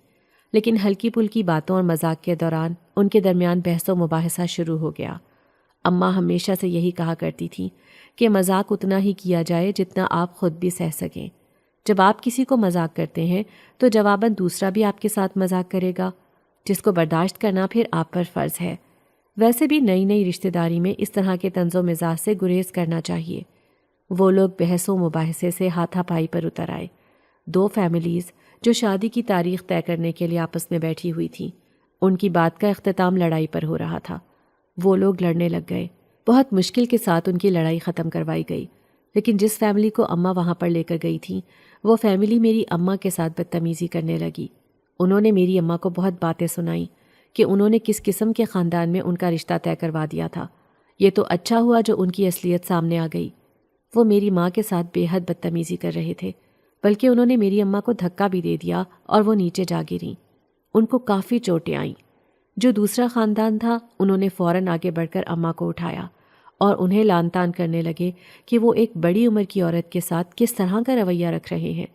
لیکن ہلکی پھلکی باتوں اور مذاق کے دوران ان کے درمیان بحث و مباحثہ شروع ہو گیا۔ اماں ہمیشہ سے یہی کہا کرتی تھیں کہ مذاق اتنا ہی کیا جائے جتنا آپ خود بھی سہ سکیں۔ جب آپ کسی کو مذاق کرتے ہیں تو جواباً دوسرا بھی آپ کے ساتھ مذاق کرے گا، جس کو برداشت کرنا پھر آپ پر فرض ہے۔ ویسے بھی نئی نئی رشتہ داری میں اس طرح کے طنز و مزاج سے گریز کرنا چاہیے۔ وہ لوگ بحث و مباحثے سے ہاتھا پائی پر اتر آئے۔ دو فیملیز جو شادی کی تاریخ طے کرنے کے لیے آپس میں بیٹھی ہوئی تھیں، ان کی بات کا اختتام لڑائی پر ہو رہا تھا۔ وہ لوگ لڑنے لگ گئے۔ بہت مشکل کے ساتھ ان کی لڑائی ختم کروائی گئی، لیکن جس فیملی کو اماں وہاں پر لے کر گئی تھیں وہ فیملی میری اماں کے ساتھ بدتمیزی کرنے لگی۔ انہوں نے میری اماں کو بہت باتیں سنائیں کہ انہوں نے کس قسم کے خاندان میں ان کا رشتہ طے کروا دیا تھا۔ یہ تو اچھا ہوا جو ان کی اصلیت سامنے آ گئی۔ وہ میری ماں کے ساتھ بے حد بدتمیزی کر رہے تھے، بلکہ انہوں نے میری اماں کو دھکا بھی دے دیا اور وہ نیچے جا گریں۔ ان کو کافی چوٹیں آئیں۔ جو دوسرا خاندان تھا انہوں نے فوراً آگے بڑھ کر اماں کو اٹھایا اور انہیں لان تان کرنے لگے کہ وہ ایک بڑی عمر کی عورت کے ساتھ کس طرح کا رویہ رکھ رہے ہیں۔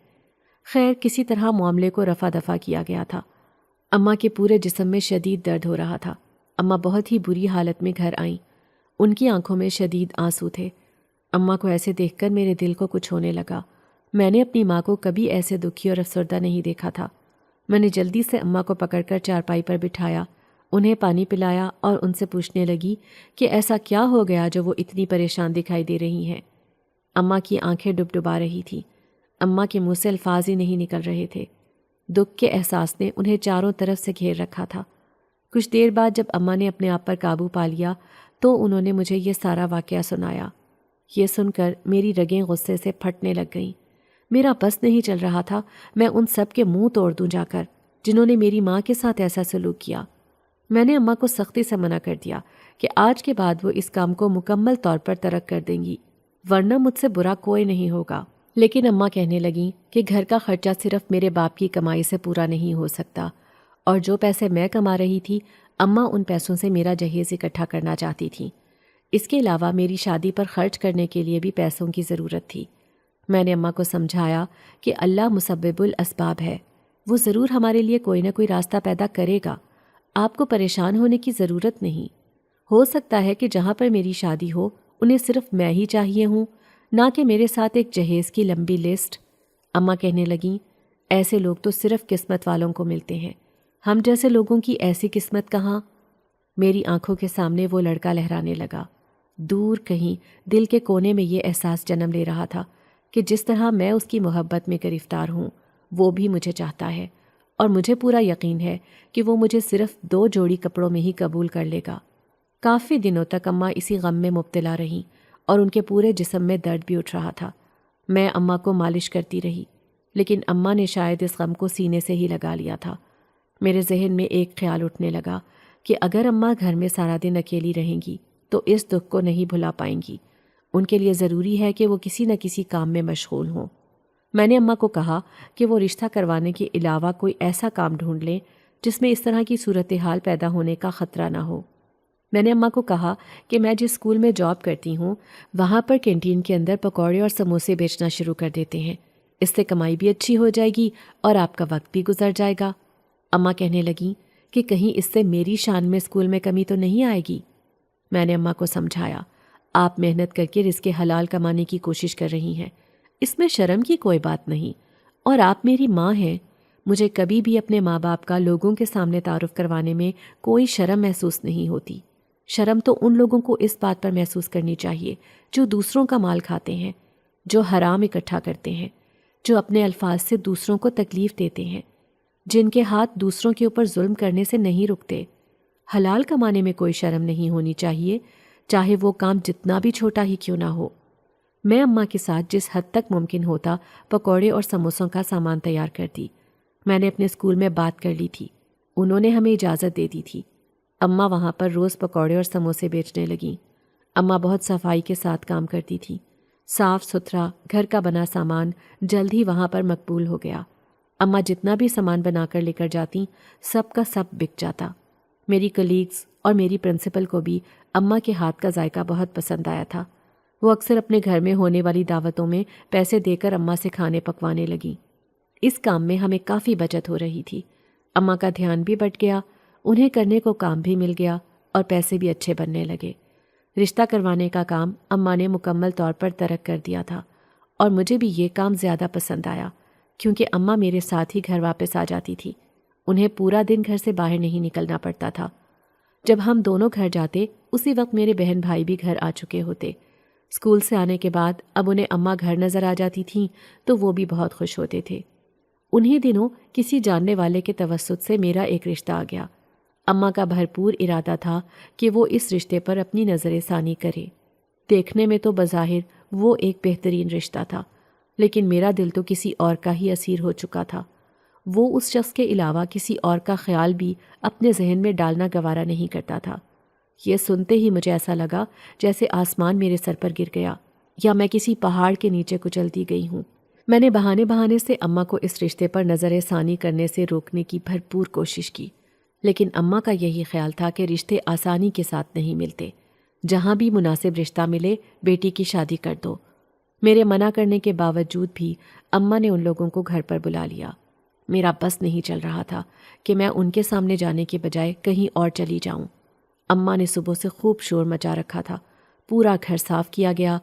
خیر کسی طرح معاملے کو رفع دفع کیا گیا تھا۔ اماں کے پورے جسم میں شدید درد ہو رہا تھا۔ اماں بہت ہی بری حالت میں گھر آئیں۔ ان کی آنکھوں میں شدید آنسو تھے۔ اماں کو ایسے دیکھ کر میرے دل کو کچھ ہونے لگا۔ میں نے اپنی ماں کو کبھی ایسے دکھی اور افسردہ نہیں دیکھا تھا۔ میں نے جلدی سے اماں کو پکڑ کر چارپائی پر بٹھایا، انہیں پانی پلایا اور ان سے پوچھنے لگی کہ ایسا کیا ہو گیا جو وہ اتنی پریشان دکھائی دے رہی ہیں۔ اماں کی آنکھیں ڈبڈبا رہی تھیں۔ اماں کے منہ سے الفاظ ہی نہیں نکل رہے تھے۔ دکھ کے احساس نے انہیں چاروں طرف سے گھیر رکھا تھا۔ کچھ دیر بعد جب اماں نے اپنے آپ پر قابو پا لیا تو انہوں نے مجھے یہ سارا واقعہ سنایا۔ یہ سن کر میری رگیں غصے سے پھٹنے لگ گئیں۔ میرا بس نہیں چل رہا تھا میں ان سب کے منہ توڑ دوں جا کر جنہوں نے میری ماں کے ساتھ ایسا سلوک کیا۔ میں نے اماں کو سختی سے منع کر دیا کہ آج کے بعد وہ اس کام کو مکمل طور پر ترک کر دیں گی، ورنہ مجھ سے برا کوئی نہیں ہوگا۔ لیکن اماں کہنے لگیں کہ گھر کا خرچہ صرف میرے باپ کی کمائی سے پورا نہیں ہو سکتا اور جو پیسے میں کما رہی تھی اماں ان پیسوں سے میرا جہیز اکٹھا کرنا چاہتی تھیں۔ اس کے علاوہ میری شادی پر خرچ کرنے کے لیے بھی پیسوں کی ضرورت تھی۔ میں نے اماں کو سمجھایا کہ اللہ مسبب الاسباب ہے، وہ ضرور ہمارے لیے کوئی نہ کوئی راستہ پیدا کرے گا، آپ کو پریشان ہونے کی ضرورت نہیں۔ ہو سکتا ہے کہ جہاں پر میری شادی ہو انہیں صرف میں ہی چاہیے ہوں، نہ کہ میرے ساتھ ایک جہیز کی لمبی لسٹ۔ اماں کہنے لگیں، ایسے لوگ تو صرف قسمت والوں کو ملتے ہیں، ہم جیسے لوگوں کی ایسی قسمت کہاں؟ میری آنکھوں کے سامنے وہ لڑکا لہرانے لگا۔ دور کہیں دل کے کونے میں یہ احساس جنم لے رہا تھا کہ جس طرح میں اس کی محبت میں گرفتار ہوں وہ بھی مجھے چاہتا ہے، اور مجھے پورا یقین ہے کہ وہ مجھے صرف 2 جوڑی کپڑوں میں ہی قبول کر لے گا۔ کافی دنوں تک اماں اسی غم میں مبتلا رہیں اور ان کے پورے جسم میں درد بھی اٹھ رہا تھا۔ میں اماں کو مالش کرتی رہی، لیکن اماں نے شاید اس غم کو سینے سے ہی لگا لیا تھا۔ میرے ذہن میں ایک خیال اٹھنے لگا کہ اگر اماں گھر میں سارا دن اکیلی رہیں گی تو اس دکھ کو نہیں بھلا پائیں گی، ان کے لیے ضروری ہے کہ وہ کسی نہ کسی کام میں مشغول ہوں۔ میں نے اماں کو کہا کہ وہ رشتہ کروانے کے علاوہ کوئی ایسا کام ڈھونڈ لیں جس میں اس طرح کی صورتحال پیدا ہونے کا خطرہ نہ ہو۔ میں نے اماں کو کہا کہ میں جس اسکول میں جاب کرتی ہوں وہاں پر کینٹین کے اندر پکوڑے اور سموسے بیچنا شروع کر دیتے ہیں، اس سے کمائی بھی اچھی ہو جائے گی اور آپ کا وقت بھی گزر جائے گا۔ اماں کہنے لگیں کہ کہیں اس سے میری شان میں اسکول میں کمی تو نہیں آئے گی۔ میں نے اماں کو سمجھایا، آپ محنت کر کے رزق حلال کمانے کی کوشش کر رہی ہیں، اس میں شرم کی کوئی بات نہیں، اور آپ میری ماں ہیں، مجھے کبھی بھی اپنے ماں باپ کا لوگوں کے سامنے تعارف کروانے میں کوئی شرم محسوس نہیں ہوتی۔ شرم تو ان لوگوں کو اس بات پر محسوس کرنی چاہیے جو دوسروں کا مال کھاتے ہیں، جو حرام اکٹھا کرتے ہیں، جو اپنے الفاظ سے دوسروں کو تکلیف دیتے ہیں، جن کے ہاتھ دوسروں کے اوپر ظلم کرنے سے نہیں رکتے۔ حلال کمانے میں کوئی شرم نہیں ہونی چاہیے، چاہے وہ کام جتنا بھی چھوٹا ہی کیوں نہ ہو۔ میں اماں کے ساتھ جس حد تک ممکن ہوتا پکوڑے اور سموسوں کا سامان تیار کر دی۔ میں نے اپنے اسکول میں بات کر لی تھی، انہوں نے ہمیں اجازت دے دی تھی۔ اماں وہاں پر روز پکوڑے اور سموسے بیچنے لگیں۔ اماں بہت صفائی کے ساتھ کام کرتی تھی، صاف ستھرا گھر کا بنا سامان جلد ہی وہاں پر مقبول ہو گیا۔ اماں جتنا بھی سامان بنا کر لے کر جاتیں سب کا سب بک جاتا۔ میری کلیگز اور میری پرنسپل کو بھی اماں کے ہاتھ کا ذائقہ بہت پسند آیا تھا۔ وہ اکثر اپنے گھر میں ہونے والی دعوتوں میں پیسے دے کر اماں سے کھانے پکوانے لگیں۔ اس کام میں ہمیں کافی بچت ہو رہی تھی۔ اماں کا دھیان بھی بٹ گیا، انہیں کرنے کو کام بھی مل گیا اور پیسے بھی اچھے بننے لگے۔ رشتہ کروانے کا کام اماں نے مکمل طور پر ترک کر دیا تھا، اور مجھے بھی یہ کام زیادہ پسند آیا کیونکہ اماں میرے ساتھ ہی گھر واپس آ جاتی تھی، انہیں پورا دن گھر سے باہر نہیں نکلنا پڑتا تھا۔ جب ہم دونوں گھر جاتے اسی وقت میرے بہن بھائی بھی گھر آ چکے ہوتے۔ اسکول سے آنے کے بعد اب انہیں اماں گھر نظر آ جاتی تھیں تو وہ بھی بہت خوش ہوتے تھے۔ انہی دنوں کسی جاننے والے کے توسط سے میرا ایک رشتہ آ گیا۔ اماں کا بھرپور ارادہ تھا کہ وہ اس رشتے پر اپنی نظر ثانی کرے۔ دیکھنے میں تو بظاہر وہ ایک بہترین رشتہ تھا، لیکن میرا دل تو کسی اور کا ہی اسیر ہو چکا تھا۔ وہ اس شخص کے علاوہ کسی اور کا خیال بھی اپنے ذہن میں ڈالنا گوارا نہیں کرتا تھا۔ یہ سنتے ہی مجھے ایسا لگا جیسے آسمان میرے سر پر گر گیا یا میں کسی پہاڑ کے نیچے کچل دی گئی ہوں۔ میں نے بہانے سے اماں کو اس رشتے پر نظر ثانی کرنے سے روکنے کی بھرپور کوشش کی، لیکن اماں کا یہی خیال تھا کہ رشتے آسانی کے ساتھ نہیں ملتے، جہاں بھی مناسب رشتہ ملے بیٹی کی شادی کر دو۔ میرے منع کرنے کے باوجود بھی اماں نے ان لوگوں کو گھر پر بلا لیا۔ میرا بس نہیں چل رہا تھا کہ میں ان کے سامنے جانے کے بجائے کہیں اور چلی جاؤں۔ اماں نے صبح سے خوب شور مچا رکھا تھا، پورا گھر صاف کیا گیا۔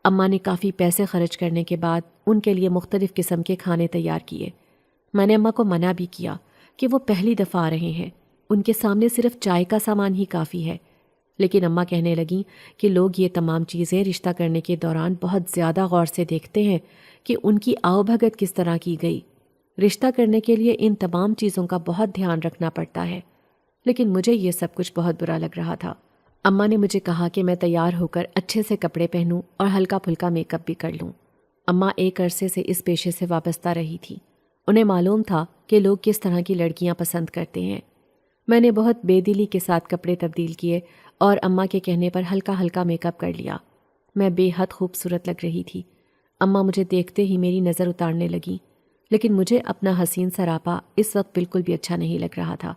اماں نے کافی پیسے خرچ کرنے کے بعد ان کے لیے مختلف قسم کے کھانے تیار کیے۔ میں نے اماں کو منع بھی کیا کہ وہ پہلی دفعہ آ رہے ہیں، ان کے سامنے صرف چائے کا سامان ہی کافی ہے، لیکن اماں کہنے لگیں کہ لوگ یہ تمام چیزیں رشتہ کرنے کے دوران بہت زیادہ غور سے دیکھتے ہیں کہ ان کی آؤ بھگت کس طرح کی گئی۔ رشتہ کرنے کے لیے ان تمام چیزوں کا بہت دھیان رکھنا پڑتا ہے، لیکن مجھے یہ سب کچھ بہت برا لگ رہا تھا۔ اماں نے مجھے کہا کہ میں تیار ہو کر اچھے سے کپڑے پہنوں اور ہلکا پھلکا میک اپ بھی کر لوں۔ اماں ایک عرصے سے اس پیشے سے وابستہ رہی تھی، انہیں معلوم تھا کہ لوگ کس طرح کی لڑکیاں پسند کرتے ہیں۔ میں نے بہت بے دلی کے ساتھ کپڑے تبدیل کیے اور اماں کے کہنے پر ہلکا ہلکا میک اپ کر لیا۔ میں بے حد خوبصورت لگ رہی تھی۔ اماں مجھے دیکھتے ہی میری نظر اتارنے لگیں۔ لیکن مجھے اپنا حسین سراپا اس وقت بالکل بھی اچھا نہیں لگ رہا تھا۔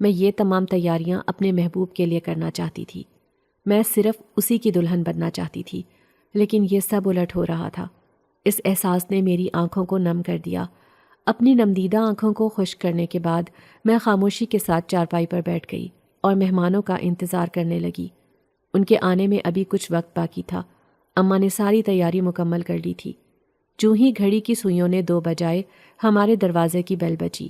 میں یہ تمام تیاریاں اپنے محبوب کے لیے کرنا چاہتی تھی، میں صرف اسی کی دلہن بننا چاہتی تھی، لیکن یہ سب الٹ ہو رہا تھا۔ اس احساس نے میری آنکھوں کو نم کر دیا۔ اپنی نمدیدہ آنکھوں کو خشک کرنے کے بعد میں خاموشی کے ساتھ چارپائی پر بیٹھ گئی اور مہمانوں کا انتظار کرنے لگی۔ ان کے آنے میں ابھی کچھ وقت باقی تھا۔ اماں نے ساری تیاری مکمل کر لی تھی۔ جو ہی گھڑی کی سوئیوں نے 2 بجائے، ہمارے دروازے کی بیل بجی۔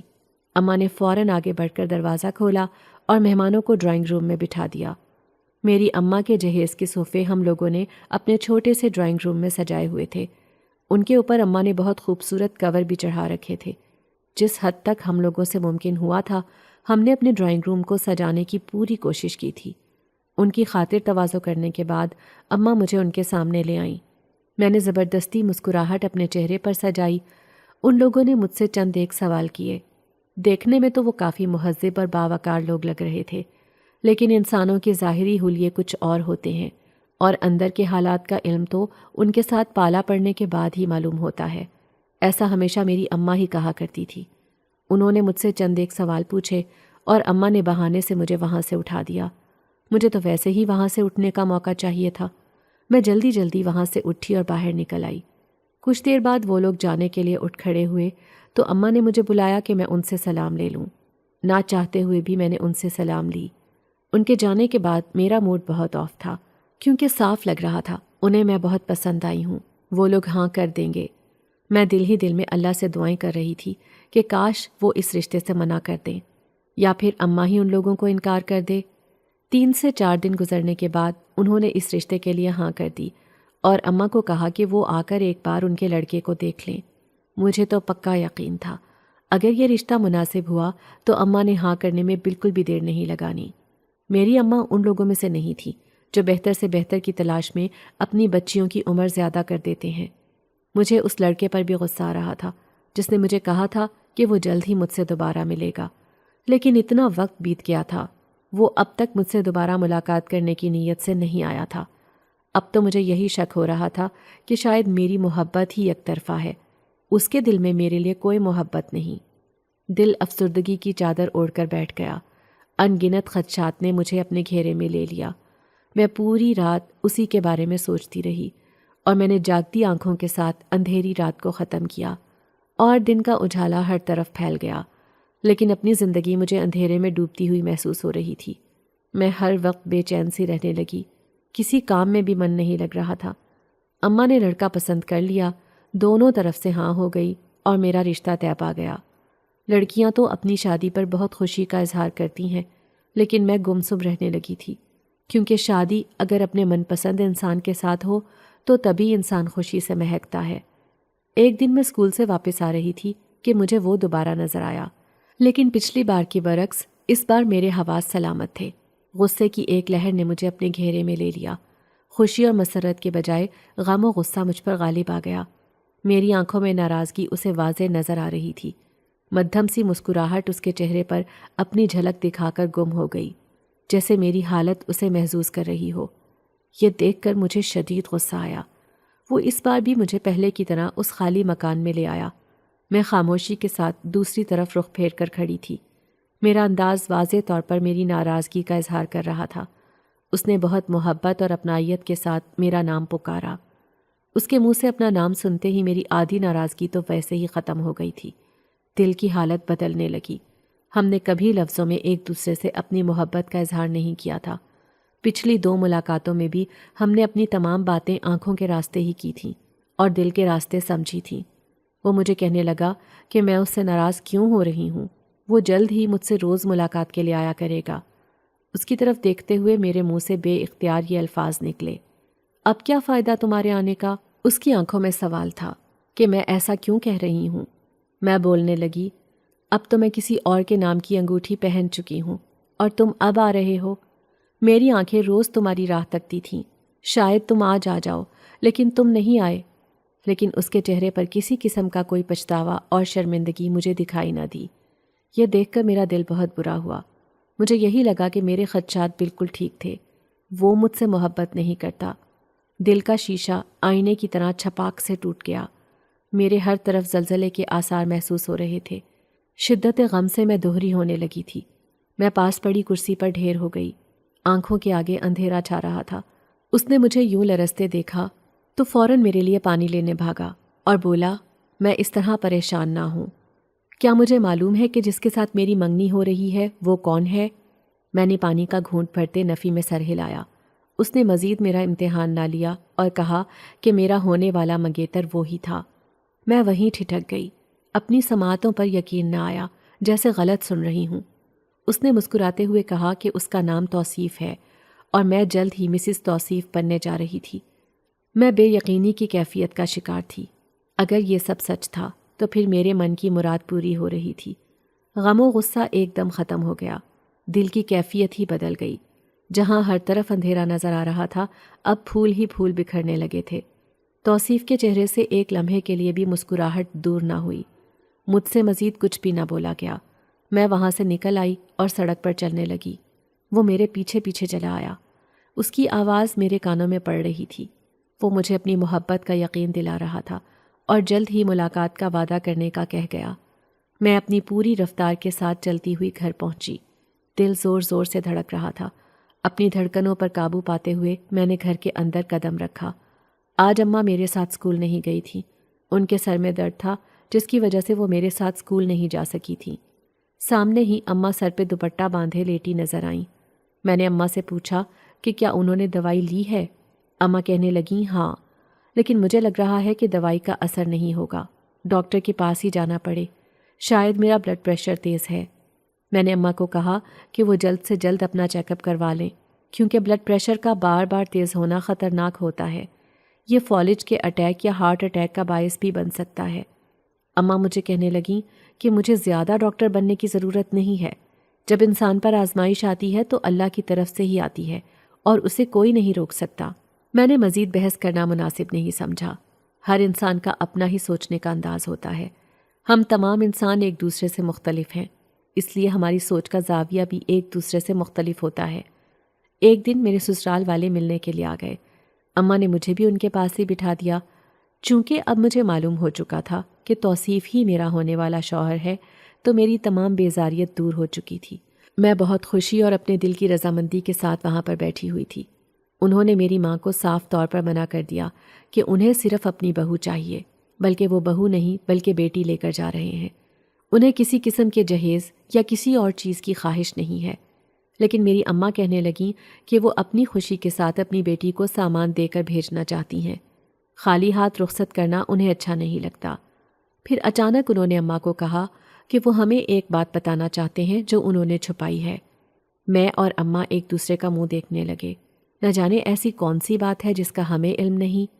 اماں نے فوراً آگے بڑھ کر دروازہ کھولا اور مہمانوں کو ڈرائنگ روم میں بٹھا دیا۔ میری اماں کے جہیز کے صوفے ہم لوگوں نے اپنے چھوٹے سے ڈرائنگ روم میں سجائے ہوئے تھے۔ ان کے اوپر اماں نے بہت خوبصورت کور بھی چڑھا رکھے تھے۔ جس حد تک ہم لوگوں سے ممکن ہوا تھا، ہم نے اپنے ڈرائنگ روم کو سجانے کی پوری کوشش کی تھی۔ ان کی خاطر تواضع کرنے کے بعد اماں مجھے ان کے سامنے لے آئیں۔ میں نے زبردستی مسکراہٹ اپنے چہرے پر سجائی۔ ان لوگوں نے مجھ سے چند ایک سوال کیے۔ دیکھنے میں تو وہ کافی مہذب اور باوقار لوگ لگ رہے تھے، لیکن انسانوں کے ظاہری حلیے کچھ اور ہوتے ہیں، اور اندر کے حالات کا علم تو ان کے ساتھ پالا پڑنے کے بعد ہی معلوم ہوتا ہے۔ ایسا ہمیشہ میری اماں ہی کہا کرتی تھی۔ انہوں نے مجھ سے چند ایک سوال پوچھے اور اماں نے بہانے سے مجھے وہاں سے اٹھا دیا۔ مجھے تو ویسے ہی وہاں سے اٹھنے کا موقع چاہیے تھا۔ میں جلدی جلدی وہاں سے اٹھی اور باہر نکل آئی۔ کچھ دیر بعد وہ لوگ جانے کے لیے اٹھ کھڑے ہوئے تو اماں نے مجھے بلایا کہ میں ان سے سلام لے لوں۔ نہ چاہتے ہوئے بھی میں نے ان سے سلام لی۔ ان کے جانے کے بعد میرا موڈ بہت آف تھا، کیونکہ صاف لگ رہا تھا انہیں میں بہت پسند آئی ہوں، وہ لوگ ہاں کر دیں گے۔ میں دل ہی دل میں اللہ سے دعائیں کر رہی تھی کہ کاش وہ اس رشتے سے منع کر دیں، یا پھر اماں ہی ان لوگوں کو انکار کر دے۔ 3 سے 4 دن گزرنے کے بعد انہوں نے اس رشتے کے لیے ہاں کر دی اور اماں کو کہا کہ وہ آ کر ایک بار ان کے لڑکے کو دیکھ لیں۔ مجھے تو پکا یقین تھا اگر یہ رشتہ مناسب ہوا تو اماں نے ہاں کرنے میں بالکل بھی دیر نہیں لگانی۔ میری اماں ان لوگوں میں سے نہیں تھی جو بہتر سے بہتر کی تلاش میں اپنی بچیوں کی عمر زیادہ کر دیتے ہیں۔ مجھے اس لڑکے پر بھی غصہ آ رہا تھا جس نے مجھے کہا تھا کہ وہ جلد ہی مجھ سے دوبارہ ملے گا، لیکن اتنا وقت بیت گیا تھا، وہ اب تک مجھ سے دوبارہ ملاقات کرنے کی نیت سے نہیں آیا تھا۔ اب تو مجھے یہی شک ہو رہا تھا کہ شاید میری محبت ہی یک طرفہ ہے، اس کے دل میں میرے لیے کوئی محبت نہیں۔ دل افسردگی کی چادر اوڑھ کر بیٹھ گیا۔ ان گنت خدشات نے مجھے اپنے گھیرے میں لے لیا۔ میں پوری رات اسی کے بارے میں سوچتی رہی اور میں نے جاگتی آنکھوں کے ساتھ اندھیری رات کو ختم کیا اور دن کا اجالا ہر طرف پھیل گیا، لیکن اپنی زندگی مجھے اندھیرے میں ڈوبتی ہوئی محسوس ہو رہی تھی۔ میں ہر وقت بے چین سی رہنے لگی، کسی کام میں بھی من نہیں لگ رہا تھا۔ اماں نے لڑکا پسند کر لیا، دونوں طرف سے ہاں ہو گئی اور میرا رشتہ طے پا گیا۔ لڑکیاں تو اپنی شادی پر بہت خوشی کا اظہار کرتی ہیں، لیکن میں گمسم رہنے لگی تھی، کیونکہ شادی اگر اپنے من پسند انسان کے ساتھ ہو تو تبھی انسان خوشی سے مہکتا ہے۔ ایک دن میں اسکول سے واپس آ رہی تھی کہ مجھے وہ دوبارہ نظر آیا، لیکن پچھلی بار کی برعکس اس بار میرے حواس سلامت تھے۔ غصے کی ایک لہر نے مجھے اپنے گھیرے میں لے لیا۔ خوشی اور مسرت کے بجائے غم و غصہ مجھ پر غالب آ گیا۔ میری آنکھوں میں ناراضگی اسے واضح نظر آ رہی تھی۔ مدھم سی مسکراہٹ اس کے چہرے پر اپنی جھلک دکھا کر گم ہو گئی، جیسے میری حالت اسے محسوس کر رہی ہو۔ یہ دیکھ کر مجھے شدید غصہ آیا۔ وہ اس بار بھی مجھے پہلے کی طرح اس خالی مکان میں لے آیا۔ میں خاموشی کے ساتھ دوسری طرف رخ پھیر کر کھڑی تھی۔ میرا انداز واضح طور پر میری ناراضگی کا اظہار کر رہا تھا۔ اس نے بہت محبت اور اپنائیت کے ساتھ میرا نام پکارا۔ اس کے منہ سے اپنا نام سنتے ہی میری آدھی ناراضگی تو ویسے ہی ختم ہو گئی تھی۔ دل کی حالت بدلنے لگی۔ ہم نے کبھی لفظوں میں ایک دوسرے سے اپنی محبت کا اظہار نہیں کیا تھا۔ پچھلی 2 ملاقاتوں میں بھی ہم نے اپنی تمام باتیں آنکھوں کے راستے ہی کی تھیں اور دل کے راستے سمجھی تھیں۔ وہ مجھے کہنے لگا کہ میں اس سے ناراض کیوں ہو رہی ہوں، وہ جلد ہی مجھ سے روز ملاقات کے لیے آیا کرے گا۔ اس کی طرف دیکھتے ہوئے میرے منہ سے بے اختیار یہ الفاظ نکلے، اب کیا فائدہ تمہارے آنے کا؟ اس کی آنکھوں میں سوال تھا کہ میں ایسا کیوں کہہ رہی ہوں۔ میں بولنے لگی، اب تو میں کسی اور کے نام کی انگوٹھی پہن چکی ہوں اور تم اب آ رہے ہو۔ میری آنکھیں روز تمہاری راہ تکتی تھیں، شاید تم آج آ جاؤ، لیکن تم نہیں آئے۔ لیکن اس کے چہرے پر کسی قسم کا کوئی پچھتاوا اور شرمندگی مجھے دکھائی نہ دی۔ یہ دیکھ کر میرا دل بہت برا ہوا۔ مجھے یہی لگا کہ میرے خدشات بالکل ٹھیک تھے، وہ مجھ سے محبت نہیں کرتا۔ دل کا شیشہ آئینے کی طرح چھپاک سے ٹوٹ گیا۔ میرے ہر طرف زلزلے کے آثار محسوس ہو رہے تھے۔ شدت غم سے میں دوہری ہونے لگی تھی۔ میں پاس پڑی کرسی پر ڈھیر ہو گئی۔ آنکھوں کے آگے اندھیرا چھا رہا تھا۔ اس نے مجھے یوں لرزتے دیکھا تو فوراً میرے لیے پانی لینے بھاگا اور بولا، میں اس طرح پریشان نہ ہوں۔ کیا مجھے معلوم ہے کہ جس کے ساتھ میری منگنی ہو رہی ہے وہ کون ہے؟ میں نے پانی کا گھونٹ بھرتے نفی میں سر ہلایا۔ اس نے مزید میرا امتحان نہ لیا اور کہا کہ میرا ہونے والا منگیتر وہی تھا۔ میں وہیں ٹھٹک گئی۔ اپنی سماعتوں پر یقین نہ آیا، جیسے غلط سن رہی ہوں۔ اس نے مسکراتے ہوئے کہا کہ اس کا نام توصیف ہے اور میں جلد ہی مسز توصیف بننے جا رہی تھی۔ میں بے یقینی کی کیفیت کا شکار تھی۔ اگر یہ سب سچ تھا تو پھر میرے من کی مراد پوری ہو رہی تھی۔ غم و غصہ ایک دم ختم ہو گیا۔ دل کی کیفیت ہی بدل گئی۔ جہاں ہر طرف اندھیرا نظر آ رہا تھا، اب پھول ہی پھول بکھرنے لگے تھے۔ توصیف کے چہرے سے ایک لمحے کے لیے بھی مسکراہٹ دور نہ ہوئی۔ مجھ سے مزید کچھ بھی نہ بولا گیا۔ میں وہاں سے نکل آئی اور سڑک پر چلنے لگی۔ وہ میرے پیچھے پیچھے چلا آیا۔ اس کی آواز میرے کانوں میں پڑ رہی تھی۔ وہ مجھے اپنی محبت کا یقین دلا رہا تھا اور جلد ہی ملاقات کا وعدہ کرنے کا کہہ گیا۔ میں اپنی پوری رفتار کے ساتھ چلتی ہوئی گھر پہنچی۔ دل زور زور سے دھڑک رہا تھا۔ اپنی دھڑکنوں پر قابو پاتے ہوئے میں نے گھر کے اندر قدم رکھا۔ آج اماں میرے ساتھ اسکول نہیں گئی تھی۔ ان کے سر میں درد تھا جس کی وجہ سے وہ میرے ساتھ اسکول نہیں جا سکی تھی۔ سامنے ہی اماں سر پہ دوپٹہ باندھے لیٹی نظر آئیں۔ میں نے اماں سے پوچھا کہ کیا انہوں نے دوائی لی ہے؟ اماں کہنے لگیں ہاں، لیکن مجھے لگ رہا ہے کہ دوائی کا اثر نہیں ہوگا، ڈاکٹر کے پاس ہی جانا پڑے، شاید میرا بلڈ پریشر تیز ہے۔ میں نے اماں کو کہا کہ وہ جلد سے جلد اپنا چیک اپ کروا لیں، کیونکہ بلڈ پریشر کا بار بار تیز ہونا خطرناک ہوتا ہے۔ یہ فالج کے اٹیک یا ہارٹ اٹیک کا باعث بھی بن سکتا ہے۔ اماں مجھے کہنے لگیں کہ مجھے زیادہ ڈاکٹر بننے کی ضرورت نہیں ہے۔ جب انسان پر آزمائش آتی ہے تو اللہ کی طرف سے ہی آتی ہے اور اسے کوئی نہیں روک سکتا۔ میں نے مزید بحث کرنا مناسب نہیں سمجھا۔ ہر انسان کا اپنا ہی سوچنے کا انداز ہوتا ہے۔ ہم تمام انسان ایک دوسرے سے مختلف ہیں، اس لیے ہماری سوچ کا زاویہ بھی ایک دوسرے سے مختلف ہوتا ہے۔ ایک دن میرے سسرال والے ملنے کے لیے آ گئے۔ اماں نے مجھے بھی ان کے پاس ہی بٹھا دیا۔ چونکہ اب مجھے معلوم ہو چکا تھا کہ توصیف ہی میرا ہونے والا شوہر ہے، تو میری تمام بیزاریت دور ہو چکی تھی۔ میں بہت خوشی اور اپنے دل کی رضامندی کے ساتھ وہاں پر بیٹھی ہوئی تھی۔ انہوں نے میری ماں کو صاف طور پر منع کر دیا کہ انہیں صرف اپنی بہو چاہیے، بلکہ وہ بہو نہیں بلکہ بیٹی لے کر جا رہے ہیں۔ انہیں کسی قسم کے جہیز یا کسی اور چیز کی خواہش نہیں ہے۔ لیکن میری اماں کہنے لگیں کہ وہ اپنی خوشی کے ساتھ اپنی بیٹی کو سامان دے کر بھیجنا چاہتی ہیں۔ خالی ہاتھ رخصت کرنا انہیں اچھا نہیں لگتا۔ پھر اچانک انہوں نے اماں کو کہا کہ وہ ہمیں ایک بات بتانا چاہتے ہیں جو انہوں نے چھپائی ہے۔ میں اور اماں ایک دوسرے کا منہ دیکھنے لگے۔ نہ جانے ایسی کون سی بات ہے جس کا ہمیں علم نہیں۔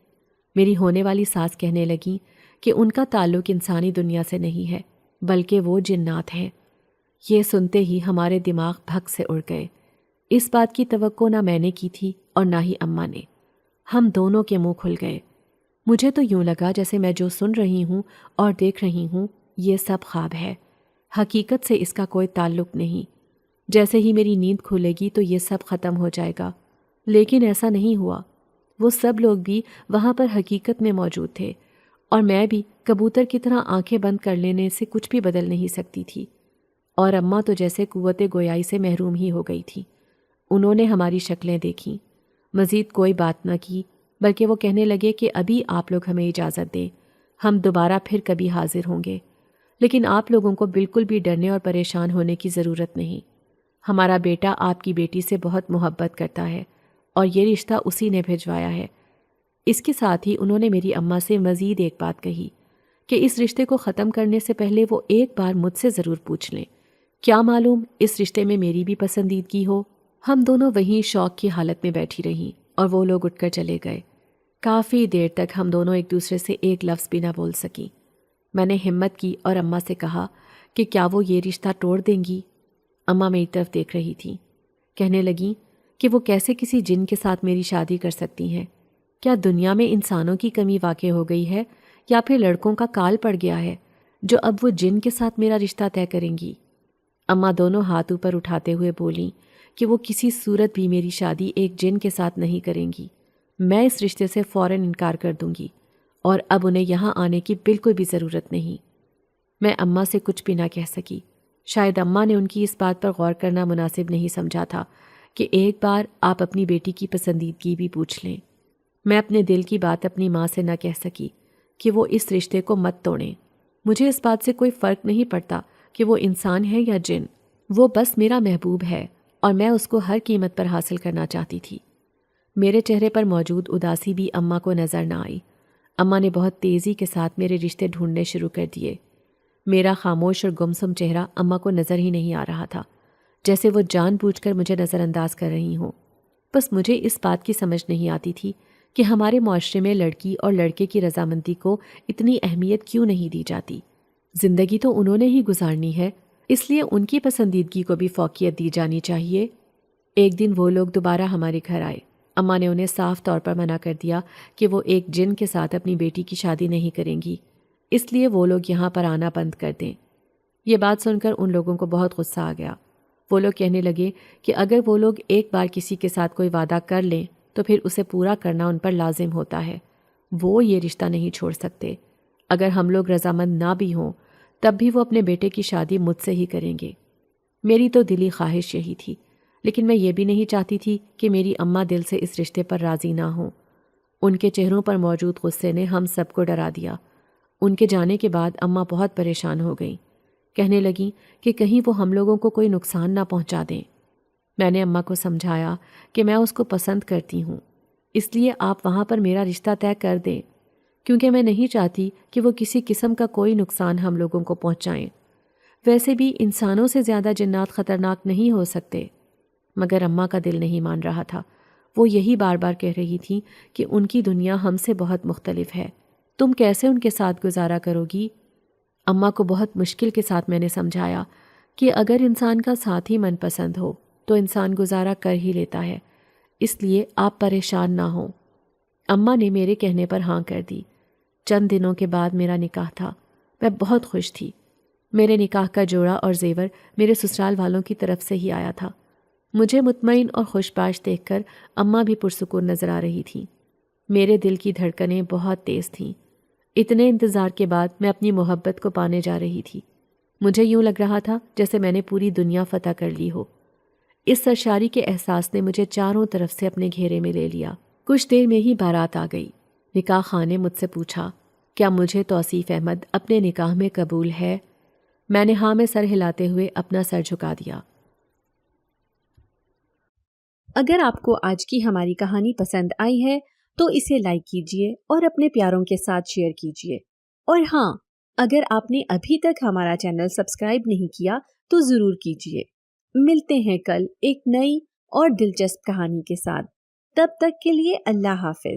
میری ہونے والی ساس کہنے لگیں کہ ان کا تعلق انسانی دنیا سے نہیں ہے بلکہ وہ جنات ہیں۔ یہ سنتے ہی ہمارے دماغ بھگ سے اڑ گئے۔ اس بات کی توقع نہ میں نے کی تھی اور نہ ہی اماں نے۔ ہم دونوں کے منہ کھل گئے۔ مجھے تو یوں لگا جیسے میں جو سن رہی ہوں اور دیکھ رہی ہوں یہ سب خواب ہے، حقیقت سے اس کا کوئی تعلق نہیں۔ جیسے ہی میری نیند کھلے گی تو یہ سب ختم ہو جائے گا، لیکن ایسا نہیں ہوا۔ وہ سب لوگ بھی وہاں پر حقیقت میں موجود تھے اور میں بھی کبوتر کی طرح آنکھیں بند کر لینے سے کچھ بھی بدل نہیں سکتی تھی۔ اور اماں تو جیسے قوت گویائی سے محروم ہی ہو گئی تھی۔ انہوں نے ہماری شکلیں دیکھیں، مزید کوئی بات نہ کی، بلکہ وہ کہنے لگے کہ ابھی آپ لوگ ہمیں اجازت دیں، ہم دوبارہ پھر کبھی حاضر ہوں گے، لیکن آپ لوگوں کو بالکل بھی ڈرنے اور پریشان ہونے کی ضرورت نہیں۔ ہمارا بیٹا آپ کی بیٹی سے بہت محبت کرتا ہے اور یہ رشتہ اسی نے بھجوایا ہے۔ اس کے ساتھ ہی انہوں نے میری اماں سے مزید ایک بات کہی کہ اس رشتے کو ختم کرنے سے پہلے وہ ایک بار مجھ سے ضرور پوچھ لیں، کیا معلوم اس رشتے میں میری بھی پسندیدگی ہو۔ ہم دونوں وہیں شوق کی حالت میں بیٹھی رہیں اور وہ لوگ اٹھ کر چلے گئے۔ کافی دیر تک ہم دونوں ایک دوسرے سے ایک لفظ بھی نہ بول سکیں۔ میں نے ہمت کی اور اماں سے کہا کہ کیا وہ یہ رشتہ توڑ دیں گی؟ اماں میری طرف دیکھ رہی تھیں، کہنے لگیں کہ وہ کیسے کسی جن کے ساتھ میری شادی کر سکتی ہیں؟ کیا دنیا میں انسانوں کی کمی واقع ہو گئی ہے یا پھر لڑکوں کا کال پڑ گیا ہے جو اب وہ جن کے ساتھ میرا رشتہ طے کریں گی؟ اماں دونوں ہاتھ اوپر اٹھاتے ہوئے بولیں کہ وہ کسی صورت بھی میری شادی ایک جن کے ساتھ نہیں کریں گی۔ میں اس رشتے سے فوراً انکار کر دوں گی اور اب انہیں یہاں آنے کی بالکل بھی ضرورت نہیں۔ میں اماں سے کچھ بھی نہ کہہ سکی۔ شاید اماں نے ان کی اس بات پر غور کرنا مناسب نہیں سمجھا تھا کہ ایک بار آپ اپنی بیٹی کی پسندیدگی بھی پوچھ لیں۔ میں اپنے دل کی بات اپنی ماں سے نہ کہہ سکی کہ وہ اس رشتے کو مت توڑیں۔ مجھے اس بات سے کوئی فرق نہیں پڑتا کہ وہ انسان ہے یا جن، وہ بس میرا محبوب ہے اور میں اس کو ہر قیمت پر حاصل کرنا چاہتی تھی۔ میرے چہرے پر موجود اداسی بھی اماں کو نظر نہ آئی۔ اماں نے بہت تیزی کے ساتھ میرے رشتے ڈھونڈنے شروع کر دیے۔ میرا خاموش اور گمسم چہرہ اماں کو نظر ہی نہیں آ رہا تھا، جیسے وہ جان بوجھ کر مجھے نظر انداز کر رہی ہوں۔ بس مجھے اس بات کی سمجھ نہیں آتی تھی کہ ہمارے معاشرے میں لڑکی اور لڑکے کی رضامندی کو اتنی اہمیت کیوں نہیں دی جاتی۔ زندگی تو انہوں نے ہی گزارنی ہے، اس لیے ان کی پسندیدگی کو بھی فوقیت دی جانی چاہیے۔ ایک دن وہ لوگ دوبارہ ہمارے گھر آئے۔ اماں نے انہیں صاف طور پر منع کر دیا کہ وہ ایک جن کے ساتھ اپنی بیٹی کی شادی نہیں کریں گی، اس لیے وہ لوگ یہاں پر آنا بند کر دیں۔ یہ بات سن کر ان لوگوں کو بہت غصہ آ گیا۔ وہ لوگ کہنے لگے کہ اگر وہ لوگ ایک بار کسی کے ساتھ کوئی وعدہ کر لیں تو پھر اسے پورا کرنا ان پر لازم ہوتا ہے۔ وہ یہ رشتہ نہیں چھوڑ سکتے۔ اگر ہم لوگ رضامند نہ بھی ہوں تب بھی وہ اپنے بیٹے کی شادی مجھ سے ہی کریں گے۔ میری تو دلی خواہش یہی تھی، لیکن میں یہ بھی نہیں چاہتی تھی کہ میری اماں دل سے اس رشتے پر راضی نہ ہوں۔ ان کے چہروں پر موجود غصے نے ہم سب کو ڈرا دیا۔ ان کے جانے کے بعد اماں بہت پریشان ہو گئیں۔ کہنے لگیں کہ کہیں وہ ہم لوگوں کو کوئی نقصان نہ پہنچا دیں۔ میں نے اماں کو سمجھایا کہ میں اس کو پسند کرتی ہوں، اس لیے آپ وہاں پر میرا رشتہ طے کر دیں، کیونکہ میں نہیں چاہتی کہ وہ کسی قسم کا کوئی نقصان ہم لوگوں کو پہنچائیں۔ ویسے بھی انسانوں سے زیادہ جنات خطرناک نہیں ہو سکتے۔ مگر اماں کا دل نہیں مان رہا تھا۔ وہ یہی بار بار کہہ رہی تھی کہ ان کی دنیا ہم سے بہت مختلف ہے، تم کیسے ان کے ساتھ گزارا کرو گی؟ اماں کو بہت مشکل کے ساتھ میں نے سمجھایا کہ اگر انسان کا ساتھ ہی من پسند ہو تو انسان گزارا کر ہی لیتا ہے، اس لیے آپ پریشان نہ ہوں۔ اماں نے میرے کہنے پر ہاں کر دی۔ چند دنوں کے بعد میرا نکاح تھا۔ میں بہت خوش تھی۔ میرے نکاح کا جوڑا اور زیور میرے سسرال والوں کی طرف سے ہی آیا تھا۔ مجھے مطمئن اور خوش باش دیکھ کر اماں بھی پرسکون نظر آ رہی تھیں۔ میرے دل کی دھڑکنیں بہت تیز تھیں۔ اتنے انتظار کے بعد میں اپنی محبت کو پانے جا رہی تھی۔ مجھے یوں لگ رہا تھا جیسے میں نے پوری دنیا فتح کر لی ہو۔ اس سرشاری کے احساس نے مجھے چاروں طرف سے اپنے گھیرے میں لے لیا۔ کچھ دیر میں ہی بارات آ گئی۔ نکاح خان نے مجھ سے پوچھا کیا مجھے توصیف احمد اپنے نکاح میں قبول ہے؟ میں نے ہاں میں سر ہلاتے ہوئے اپنا سر جھکا دیا۔ اگر آپ کو آج کی ہماری کہانی پسند آئی ہے تو اسے لائک کیجیے اور اپنے پیاروں کے ساتھ شیئر کیجیے، اور ہاں، اگر آپ نے ابھی تک ہمارا چینل سبسکرائب نہیں کیا تو ضرور کیجیے۔ ملتے ہیں کل ایک نئی اور دلچسپ کہانی کے ساتھ، تب تک کے لیے اللہ حافظ۔